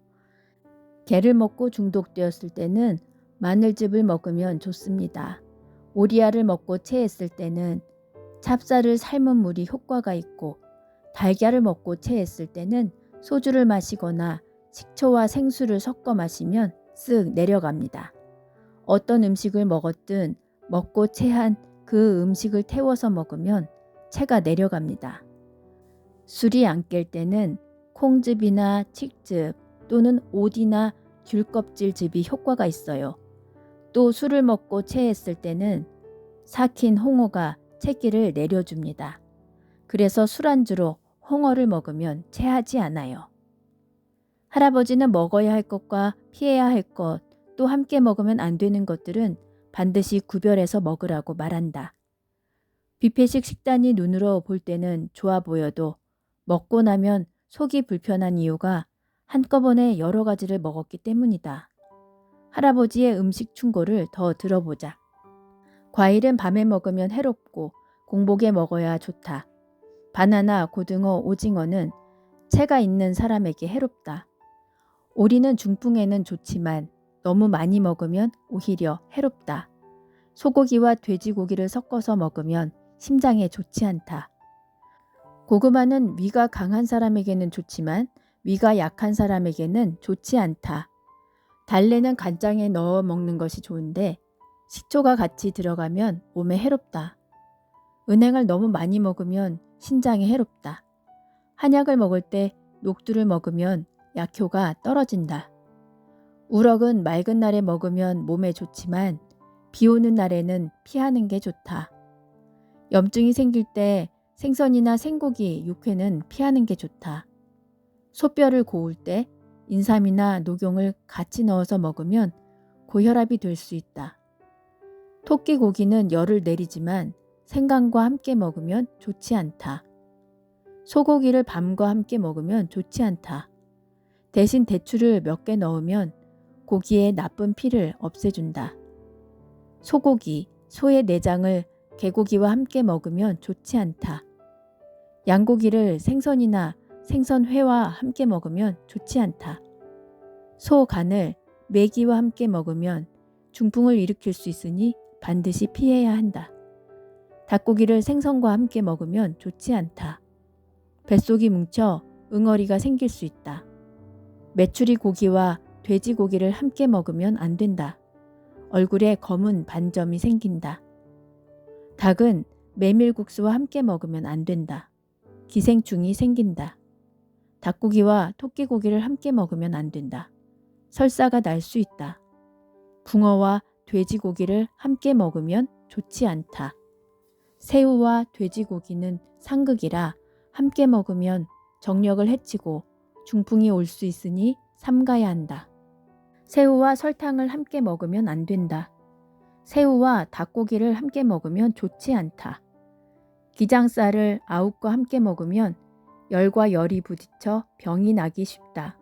Speaker 1: 게를 먹고 중독되었을 때는 마늘즙을 먹으면 좋습니다. 오리알을 먹고 체했을 때는 찹쌀을 삶은 물이 효과가 있고, 달걀을 먹고 체했을 때는 소주를 마시거나 식초와 생수를 섞어 마시면 쓱 내려갑니다. 어떤 음식을 먹었든 먹고 체한 그 음식을 태워서 먹으면 체가 내려갑니다. 술이 안 깰 때는 콩즙이나 칡즙 또는 오디나 귤껍질즙이 효과가 있어요. 또 술을 먹고 체했을 때는 삭힌 홍어가 체기를 내려줍니다. 그래서 술안주로 홍어를 먹으면 체하지 않아요. 할아버지는 먹어야 할 것과 피해야 할 것, 또 함께 먹으면 안 되는 것들은 반드시 구별해서 먹으라고 말한다. 뷔페식 식단이 눈으로 볼 때는 좋아 보여도 먹고 나면 속이 불편한 이유가 한꺼번에 여러 가지를 먹었기 때문이다. 할아버지의 음식 충고를 더 들어보자. 과일은 밤에 먹으면 해롭고 공복에 먹어야 좋다. 바나나, 고등어, 오징어는 체가 있는 사람에게 해롭다. 오리는 중풍에는 좋지만 너무 많이 먹으면 오히려 해롭다. 소고기와 돼지고기를 섞어서 먹으면 심장에 좋지 않다. 고구마는 위가 강한 사람에게는 좋지만 위가 약한 사람에게는 좋지 않다. 달래는 간장에 넣어 먹는 것이 좋은데 식초가 같이 들어가면 몸에 해롭다. 은행을 너무 많이 먹으면 신장에 해롭다. 한약을 먹을 때 녹두를 먹으면 약효가 떨어진다. 우럭은 맑은 날에 먹으면 몸에 좋지만 비 오는 날에는 피하는 게 좋다. 염증이 생길 때 생선이나 생고기, 육회는 피하는 게 좋다. 소뼈를 고울 때 인삼이나 녹용을 같이 넣어서 먹으면 고혈압이 될 수 있다. 토끼 고기는 열을 내리지만 생강과 함께 먹으면 좋지 않다. 소고기를 밤과 함께 먹으면 좋지 않다. 대신 대추를 몇 개 넣으면 고기의 나쁜 피를 없애준다. 소고기, 소의 내장을 개고기와 함께 먹으면 좋지 않다. 양고기를 생선이나 생선회와 함께 먹으면 좋지 않다. 소 간을 메기와 함께 먹으면 중풍을 일으킬 수 있으니 반드시 피해야 한다. 닭고기를 생선과 함께 먹으면 좋지 않다. 뱃속이 뭉쳐 응어리가 생길 수 있다. 메추리 고기와 돼지고기를 함께 먹으면 안 된다. 얼굴에 검은 반점이 생긴다. 닭은 메밀국수와 함께 먹으면 안 된다. 기생충이 생긴다. 닭고기와 토끼고기를 함께 먹으면 안 된다. 설사가 날 수 있다. 붕어와 돼지고기를 함께 먹으면 좋지 않다. 새우와 돼지고기는 상극이라 함께 먹으면 정력을 해치고 중풍이 올 수 있으니 삼가야 한다. 새우와 설탕을 함께 먹으면 안 된다. 새우와 닭고기를 함께 먹으면 좋지 않다. 기장살을 아욱과 함께 먹으면 열과 열이 부딪혀 병이 나기 쉽다.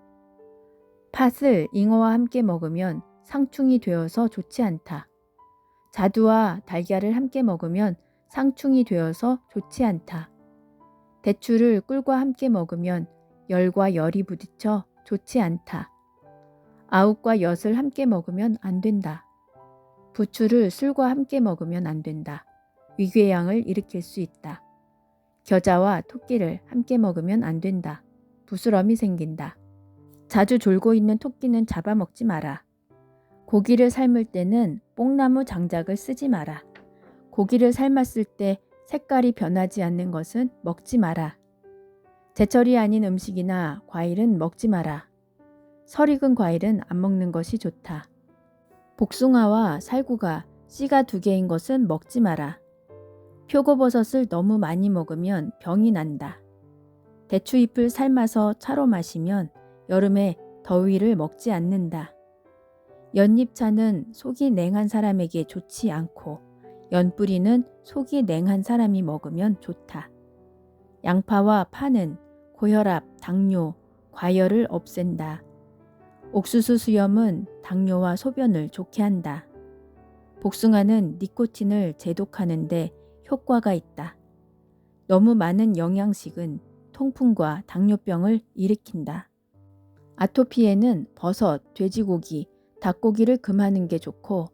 Speaker 1: 팥을 잉어와 함께 먹으면 상충이 되어서 좋지 않다. 자두와 달걀을 함께 먹으면 상충이 되어서 좋지 않다. 대추를 꿀과 함께 먹으면 열과 열이 부딪혀 좋지 않다. 아욱과 엿을 함께 먹으면 안 된다. 부추를 술과 함께 먹으면 안 된다. 위궤양을 일으킬 수 있다. 겨자와 토끼를 함께 먹으면 안 된다. 부스럼이 생긴다. 자주 졸고 있는 토끼는 잡아먹지 마라. 고기를 삶을 때는 뽕나무 장작을 쓰지 마라. 고기를 삶았을 때 색깔이 변하지 않는 것은 먹지 마라. 제철이 아닌 음식이나 과일은 먹지 마라. 설 익은 과일은 안 먹는 것이 좋다. 복숭아와 살구가 씨가 2개인 것은 먹지 마라. 표고버섯을 너무 많이 먹으면 병이 난다. 대추잎을 삶아서 차로 마시면 여름에 더위를 먹지 않는다. 연잎차는 속이 냉한 사람에게 좋지 않고 연뿌리는 속이 냉한 사람이 먹으면 좋다. 양파와 파는 고혈압, 당뇨, 과열을 없앤다. 옥수수 수염은 당뇨와 소변을 좋게 한다. 복숭아는 니코틴을 제독하는데 효과가 있다. 너무 많은 영양식은 통풍과 당뇨병을 일으킨다. 아토피에는 버섯, 돼지고기, 닭고기를 금하는 게 좋고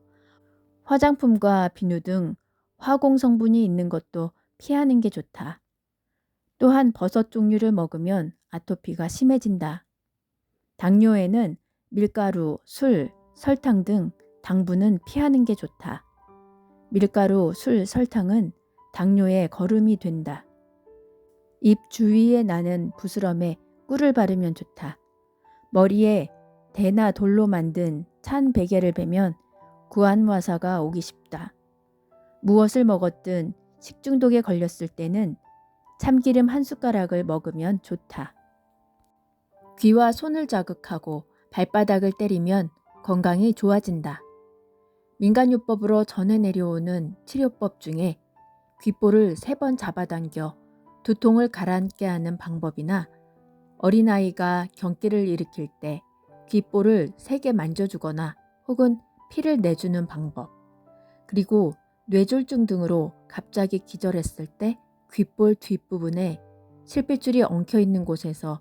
Speaker 1: 화장품과 비누 등 화공 성분이 있는 것도 피하는 게 좋다. 또한 버섯 종류를 먹으면 아토피가 심해진다. 당뇨에는 밀가루, 술, 설탕 등 당분은 피하는 게 좋다. 밀가루, 술, 설탕은 당뇨의 거름이 된다. 입 주위에 나는 부스럼에 꿀을 바르면 좋다. 머리에 대나 돌로 만든 찬 베개를 베면 구안화사가 오기 쉽다. 무엇을 먹었든 식중독에 걸렸을 때는 참기름 1숟가락을 먹으면 좋다. 귀와 손을 자극하고 발바닥을 때리면 건강이 좋아진다. 민간요법으로 전해 내려오는 치료법 중에 귓볼을 3번 잡아당겨 두통을 가라앉게 하는 방법이나 어린아이가 경기를 일으킬 때 귓볼을 세게 만져주거나 혹은 피를 내주는 방법, 그리고 뇌졸중 등으로 갑자기 기절했을 때 귓볼 뒷부분에 실핏줄이 엉켜있는 곳에서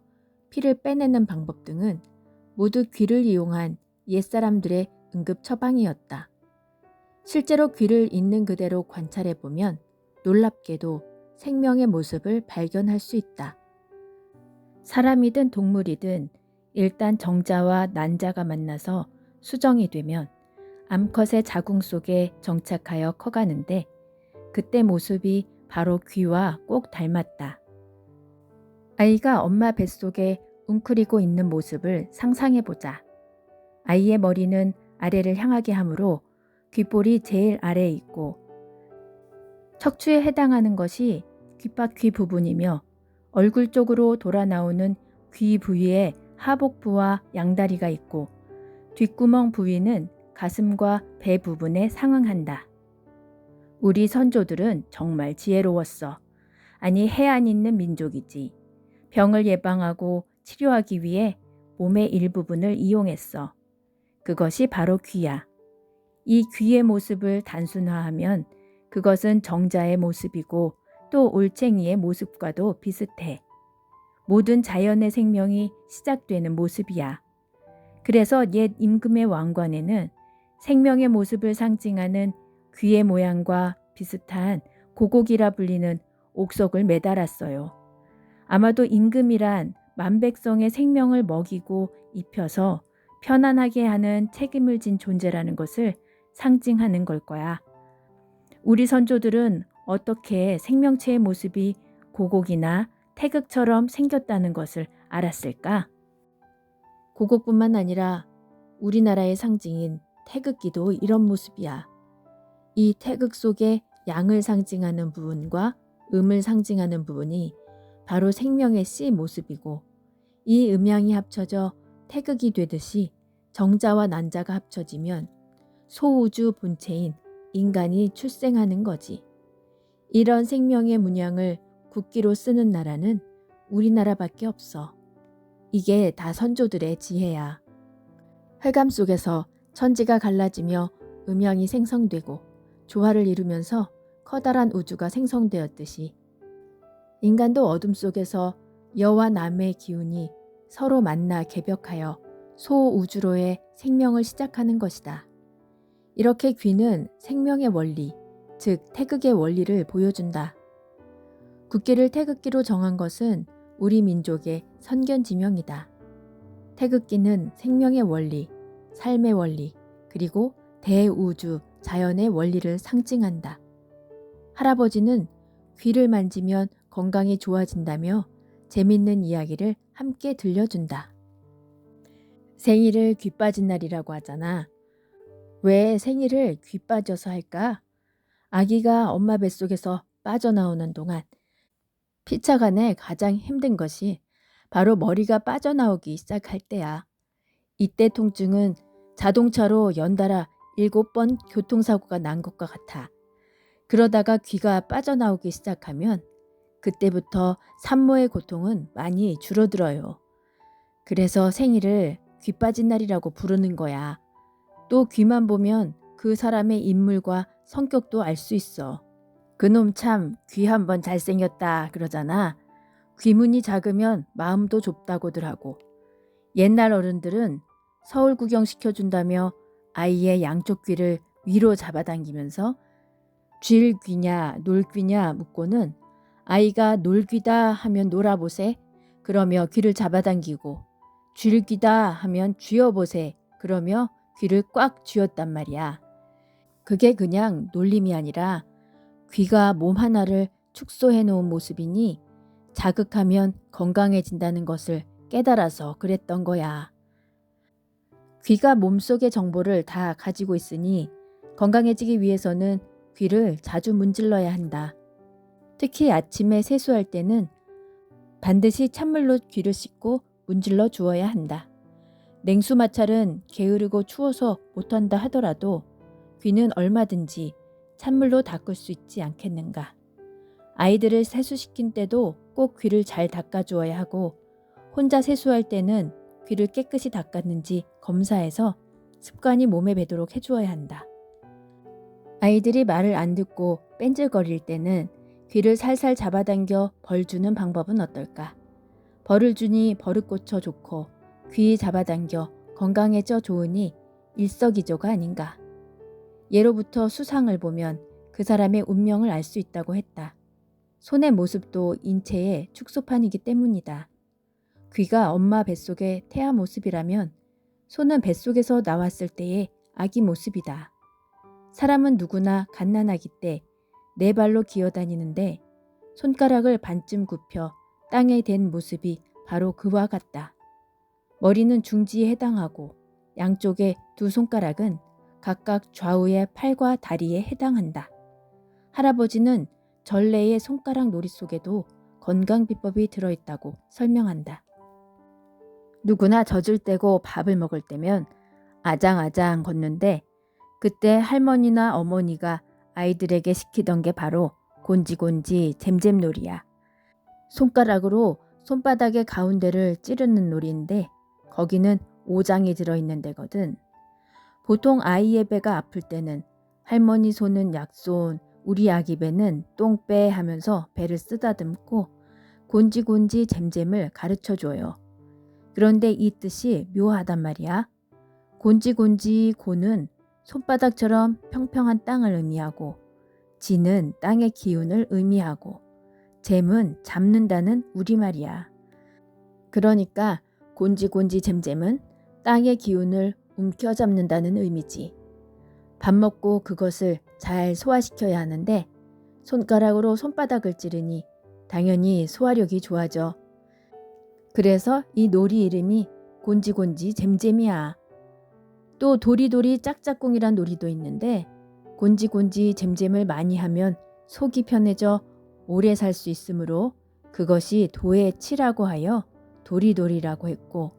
Speaker 1: 피를 빼내는 방법 등은 모두 귀를 이용한 옛사람들의 응급 처방이었다. 실제로 귀를 있는 그대로 관찰해보면 놀랍게도 생명의 모습을 발견할 수 있다. 사람이든 동물이든 일단 정자와 난자가 만나서 수정이 되면 암컷의 자궁 속에 정착하여 커가는데 그때 모습이 바로 귀와 꼭 닮았다. 아이가 엄마 뱃속에 웅크리고 있는 모습을 상상해보자. 아이의 머리는 아래를 향하게 하므로 귓볼이 제일 아래에 있고 척추에 해당하는 것이 귓바퀴 부분이며 얼굴 쪽으로 돌아 나오는 귀 부위에 하복부와 양다리가 있고 뒷구멍 부위는 가슴과 배 부분에 상응한다. 우리 선조들은 정말 지혜로웠어. 아니 해안 있는 민족이지. 병을 예방하고 치료하기 위해 몸의 일부분을 이용했어. 그것이 바로 귀야. 이 귀의 모습을 단순화하면 그것은 정자의 모습이고 또 올챙이의 모습과도 비슷해. 모든 자연의 생명이 시작되는 모습이야. 그래서 옛 임금의 왕관에는 생명의 모습을 상징하는 귀의 모양과 비슷한 고곡이라 불리는 옥석을 매달았어요. 아마도 임금이란 만백성의 생명을 먹이고 입혀서 편안하게 하는 책임을 진 존재라는 것을 상징하는 걸 거야. 우리 선조들은 어떻게 생명체의 모습이 고곡이나 태극처럼 생겼다는 것을 알았을까? 고곡뿐만 아니라 우리나라의 상징인 태극기도 이런 모습이야. 이 태극 속에 양을 상징하는 부분과 음을 상징하는 부분이 바로 생명의 씨 모습이고 이 음양이 합쳐져 태극이 되듯이 정자와 난자가 합쳐지면 소우주 본체인 인간이 출생하는 거지. 이런 생명의 문양을 국기로 쓰는 나라는 우리나라밖에 없어. 이게 다 선조들의 지혜야. 혈감 속에서 천지가 갈라지며 음양이 생성되고 조화를 이루면서 커다란 우주가 생성되었듯이 인간도 어둠 속에서 여와 남의 기운이 서로 만나 개벽하여 소우주로의 생명을 시작하는 것이다. 이렇게 귀는 생명의 원리, 즉 태극의 원리를 보여준다. 국기를 태극기로 정한 것은 우리 민족의 선견지명이다. 태극기는 생명의 원리, 삶의 원리, 그리고 대우주, 자연의 원리를 상징한다. 할아버지는 귀를 만지면 건강이 좋아진다며 재밌는 이야기를 함께 들려준다. 생일을 귀 빠진 날이라고 하잖아. 왜 생일을 귀 빠져서 할까? 아기가 엄마 뱃속에서 빠져나오는 동안 피차간에 가장 힘든 것이 바로 머리가 빠져나오기 시작할 때야. 이때 통증은 자동차로 연달아 7번 교통사고가 난 것과 같아. 그러다가 귀가 빠져나오기 시작하면 그때부터 산모의 고통은 많이 줄어들어요. 그래서 생일을 귀 빠진 날이라고 부르는 거야. 또 귀만 보면 그 사람의 인물과 성격도 알 수 있어. 그놈 참 귀 한번 잘생겼다 그러잖아. 귀문이 작으면 마음도 좁다고들 하고. 옛날 어른들은 서울 구경 시켜준다며 아이의 양쪽 귀를 위로 잡아당기면서 쥘 귀냐 놀 귀냐 묻고는 아이가 놀 귀다 하면 놀아보세 그러며 귀를 잡아당기고 쥘 귀다 하면 쥐어보세 그러며 귀를 꽉 쥐었단 말이야. 그게 그냥 놀림이 아니라 귀가 몸 하나를 축소해 놓은 모습이니 자극하면 건강해진다는 것을 깨달아서 그랬던 거야. 귀가 몸속의 정보를 다 가지고 있으니 건강해지기 위해서는 귀를 자주 문질러야 한다. 특히 아침에 세수할 때는 반드시 찬물로 귀를 씻고 문질러 주어야 한다. 냉수 마찰은 게으르고 추워서 못한다 하더라도 귀는 얼마든지 찬물로 닦을 수 있지 않겠는가. 아이들을 세수시킨 때도 꼭 귀를 잘 닦아주어야 하고 혼자 세수할 때는 귀를 깨끗이 닦았는지 검사해서 습관이 몸에 배도록 해주어야 한다. 아이들이 말을 안 듣고 뺀질거릴 때는 귀를 살살 잡아당겨 벌 주는 방법은 어떨까? 벌을 주니 버릇고쳐 좋고 귀 잡아당겨 건강해져 좋으니 일석이조가 아닌가. 예로부터 수상을 보면 그 사람의 운명을 알 수 있다고 했다. 손의 모습도 인체의 축소판이기 때문이다. 귀가 엄마 뱃속의 태아 모습이라면 손은 뱃속에서 나왔을 때의 아기 모습이다. 사람은 누구나 갓난아기 때 네 발로 기어다니는데 손가락을 반쯤 굽혀 땅에 댄 모습이 바로 그와 같다. 머리는 중지에 해당하고 양쪽의 두 손가락은 각각 좌우의 팔과 다리에 해당한다. 할아버지는 전래의 손가락 놀이 속에도 건강 비법이 들어있다고 설명한다. 누구나 젖을 떼고 밥을 먹을 때면 아장아장 걷는데 그때 할머니나 어머니가 아이들에게 시키던 게 바로 곤지곤지 잼잼놀이야. 손가락으로 손바닥의 가운데를 찌르는 놀이인데 거기는 오장이 들어있는 데거든. 보통 아이의 배가 아플 때는 할머니 손은 약손, 우리 아기 배는 똥배 하면서 배를 쓰다듬고 곤지곤지 잼잼을 가르쳐줘요. 그런데 이 뜻이 묘하단 말이야. 곤지곤지 고는 손바닥처럼 평평한 땅을 의미하고 지는 땅의 기운을 의미하고 잼은 잡는다는 우리말이야. 그러니까 곤지곤지 잼잼은 땅의 기운을 움켜잡는다는 의미지. 밥 먹고 그것을 잘 소화시켜야 하는데 손가락으로 손바닥을 찌르니 당연히 소화력이 좋아져. 그래서 이 놀이 이름이 곤지곤지 잼잼이야. 또 도리도리 짝짝꿍이란 놀이도 있는데 곤지곤지 잼잼을 많이 하면 속이 편해져 오래 살 수 있으므로 그것이 도의 치라고 하여 도리도리라고 했고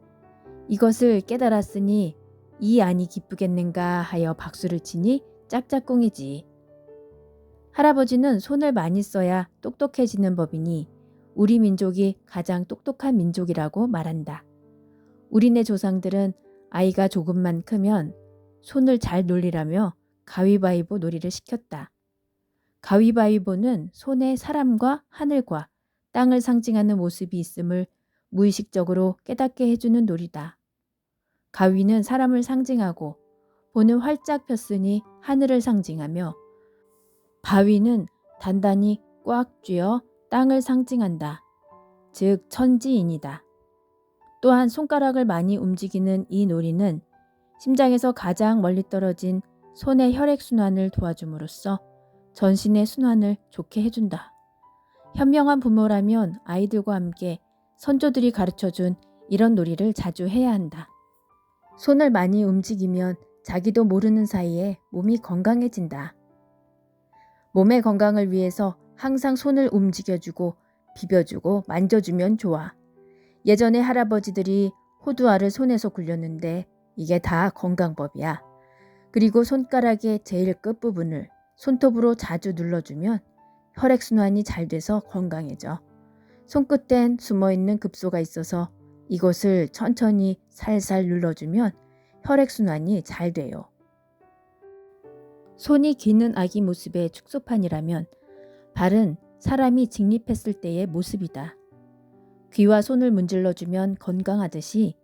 Speaker 1: 이것을 깨달았으니 이 안이 기쁘겠는가 하여 박수를 치니 짝짝꿍이지. 할아버지는 손을 많이 써야 똑똑해지는 법이니 우리 민족이 가장 똑똑한 민족이라고 말한다. 우리네 조상들은 아이가 조금만 크면 손을 잘 놀리라며 가위바위보 놀이를 시켰다. 가위바위보는 손에 사람과 하늘과 땅을 상징하는 모습이 있음을 무의식적으로 깨닫게 해주는 놀이다. 가위는 사람을 상징하고 보는 활짝 폈으니 하늘을 상징하며 바위는 단단히 꽉 쥐어 땅을 상징한다. 즉 천지인이다. 또한 손가락을 많이 움직이는 이 놀이는 심장에서 가장 멀리 떨어진 손의 혈액순환을 도와줌으로써 전신의 순환을 좋게 해준다. 현명한 부모라면 아이들과 함께 선조들이 가르쳐준 이런 놀이를 자주 해야 한다. 손을 많이 움직이면 자기도 모르는 사이에 몸이 건강해진다. 몸의 건강을 위해서 항상 손을 움직여주고 비벼주고 만져주면 좋아. 예전에 할아버지들이 호두알을 손에서 굴렸는데 이게 다 건강법이야. 그리고 손가락의 제일 끝부분을 손톱으로 자주 눌러주면 혈액순환이 잘 돼서 건강해져. 손끝엔 숨어있는 급소가 있어서 이곳을 천천히 살살 눌러주면 혈액순환이 잘 돼요. 손이 기는 아기 모습의 축소판이라면 발은 사람이 직립했을 때의 모습이다. 귀와 손을 문질러주면 건강하듯이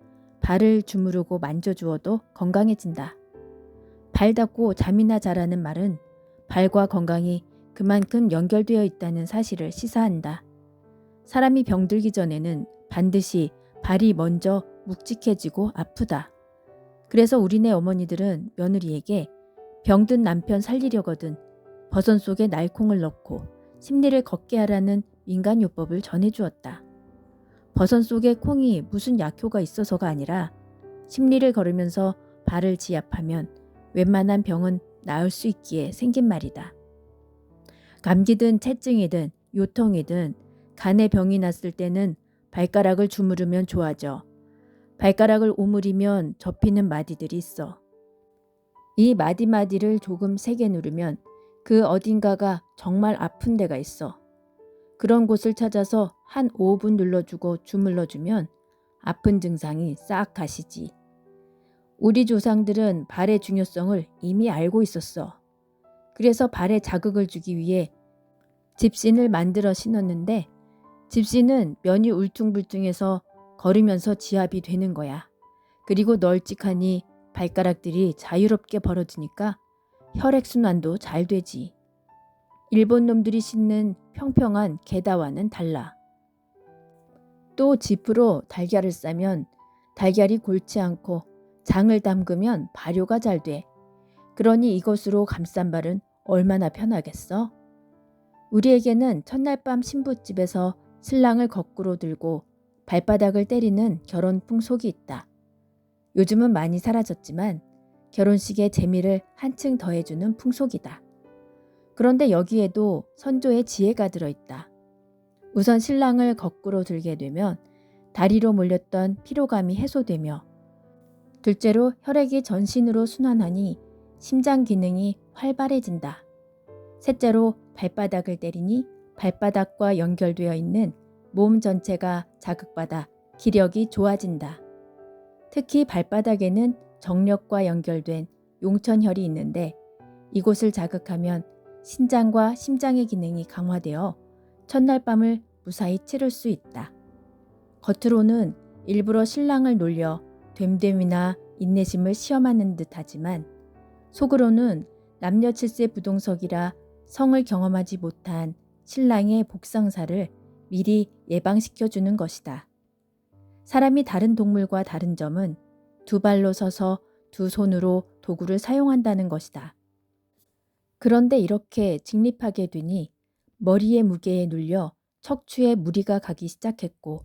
Speaker 1: 발을 주무르고 만져주어도 건강해진다. 발 닦고 잠이나 자라는 말은 발과 건강이 그만큼 연결되어 있다는 사실을 시사한다. 사람이 병들기 전에는 반드시 발이 먼저 묵직해지고 아프다. 그래서 우리네 어머니들은 며느리에게 병든 남편 살리려거든 버선 속에 날콩을 넣고 심리를 걷게 하라는 민간요법을 전해주었다. 버선 속에 콩이 무슨 약효가 있어서가 아니라 심리를 걸으면서 발을 지압하면 웬만한 병은 나을 수 있기에 생긴 말이다. 감기든 체증이든 요통이든 간에 병이 났을 때는 발가락을 주무르면 좋아져. 발가락을 오므리면 접히는 마디들이 있어. 이 마디마디를 조금 세게 누르면 그 어딘가가 정말 아픈 데가 있어. 그런 곳을 찾아서 한 5분 눌러주고 주물러주면 아픈 증상이 싹 가시지. 우리 조상들은 발의 중요성을 이미 알고 있었어. 그래서 발에 자극을 주기 위해 집신을 만들어 신었는데 집신은 면이 울퉁불퉁해서 걸으면서 지압이 되는 거야. 그리고 널찍하니 발가락들이 자유롭게 벌어지니까 혈액순환도 잘 되지. 일본 놈들이 신는 평평한 게다와는 달라. 또 지프로 달걀을 싸면 달걀이 골치 않고 장을 담그면 발효가 잘 돼. 그러니 이것으로 감싼 발은 얼마나 편하겠어? 우리에게는 첫날 밤 신부집에서 신랑을 거꾸로 들고 발바닥을 때리는 결혼 풍속이 있다. 요즘은 많이 사라졌지만 결혼식의 재미를 한층 더해주는 풍속이다. 그런데 여기에도 선조의 지혜가 들어있다. 우선 신랑을 거꾸로 들게 되면 다리로 몰렸던 피로감이 해소되며 둘째로 혈액이 전신으로 순환하니 심장 기능이 활발해진다. 셋째로 발바닥을 때리니 발바닥과 연결되어 있는 몸 전체가 자극받아 기력이 좋아진다. 특히 발바닥에는 정력과 연결된 용천혈이 있는데 이곳을 자극하면 신장과 심장의 기능이 강화되어 첫날 밤을 무사히 치를 수 있다. 겉으로는 일부러 신랑을 놀려 됨됨이나 인내심을 시험하는 듯 하지만 속으로는 남녀 칠세 부동석이라 성을 경험하지 못한 신랑의 복상사를 미리 예방시켜주는 것이다. 사람이 다른 동물과 다른 점은 두 발로 서서 두 손으로 도구를 사용한다는 것이다. 그런데 이렇게 직립하게 되니 머리의 무게에 눌려 척추에 무리가 가기 시작했고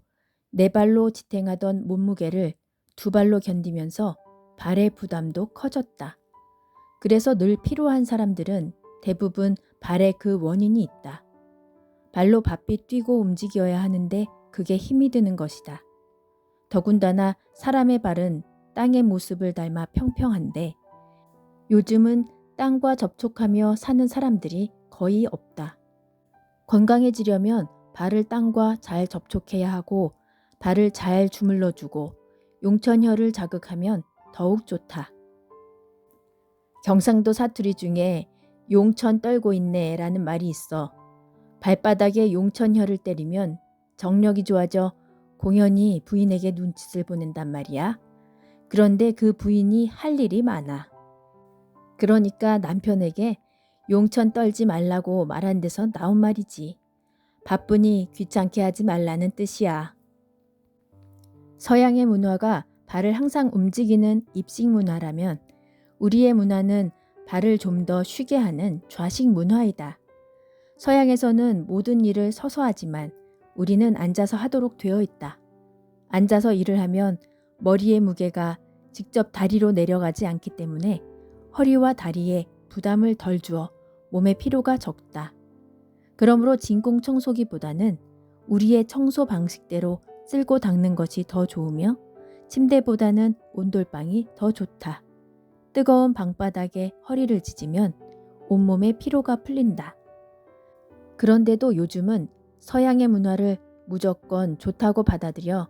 Speaker 1: 네 발로 지탱하던 몸무게를 두 발로 견디면서 발의 부담도 커졌다. 그래서 늘 피로한 사람들은 대부분 발에 그 원인이 있다. 발로 바삐 뛰고 움직여야 하는데 그게 힘이 드는 것이다. 더군다나 사람의 발은 땅의 모습을 닮아 평평한데 요즘은 땅과 접촉하며 사는 사람들이 거의 없다. 건강해지려면 발을 땅과 잘 접촉해야 하고 발을 잘 주물러주고 용천혈을 자극하면 더욱 좋다. 경상도 사투리 중에 용천 떨고 있네 라는 말이 있어. 발바닥에 용천혈을 때리면 정력이 좋아져 공연히 부인에게 눈짓을 보낸단 말이야. 그런데 그 부인이 할 일이 많아. 그러니까 남편에게 용천 떨지 말라고 말한 데서 나온 말이지. 바쁘니 귀찮게 하지 말라는 뜻이야. 서양의 문화가 발을 항상 움직이는 입식 문화라면 우리의 문화는 발을 좀 더 쉬게 하는 좌식 문화이다. 서양에서는 모든 일을 서서 하지만 우리는 앉아서 하도록 되어 있다. 앉아서 일을 하면 머리의 무게가 직접 다리로 내려가지 않기 때문에 허리와 다리에 부담을 덜 주어 몸의 피로가 적다. 그러므로 진공 청소기보다는 우리의 청소 방식대로 쓸고 닦는 것이 더 좋으며 침대보다는 온돌방이 더 좋다. 뜨거운 방바닥에 허리를 지지면 온몸의 피로가 풀린다. 그런데도 요즘은 서양의 문화를 무조건 좋다고 받아들여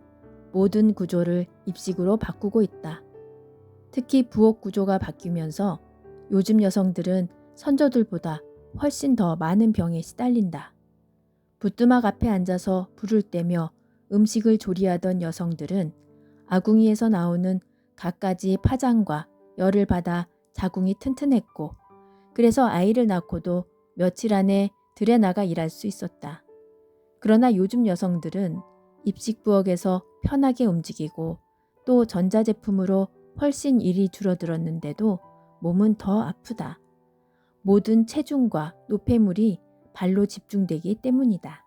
Speaker 1: 모든 구조를 입식으로 바꾸고 있다. 특히 부엌 구조가 바뀌면서 요즘 여성들은 선조들보다 훨씬 더 많은 병에 시달린다. 부뚜막 앞에 앉아서 불을 떼며 음식을 조리하던 여성들은 아궁이에서 나오는 갖가지 파장과 열을 받아 자궁이 튼튼했고 그래서 아이를 낳고도 며칠 안에 들에 나가 일할 수 있었다. 그러나 요즘 여성들은 입식 부엌에서 편하게 움직이고 또 전자제품으로 훨씬 일이 줄어들었는데도 몸은 더 아프다. 모든 체중과 노폐물이 발로 집중되기 때문이다.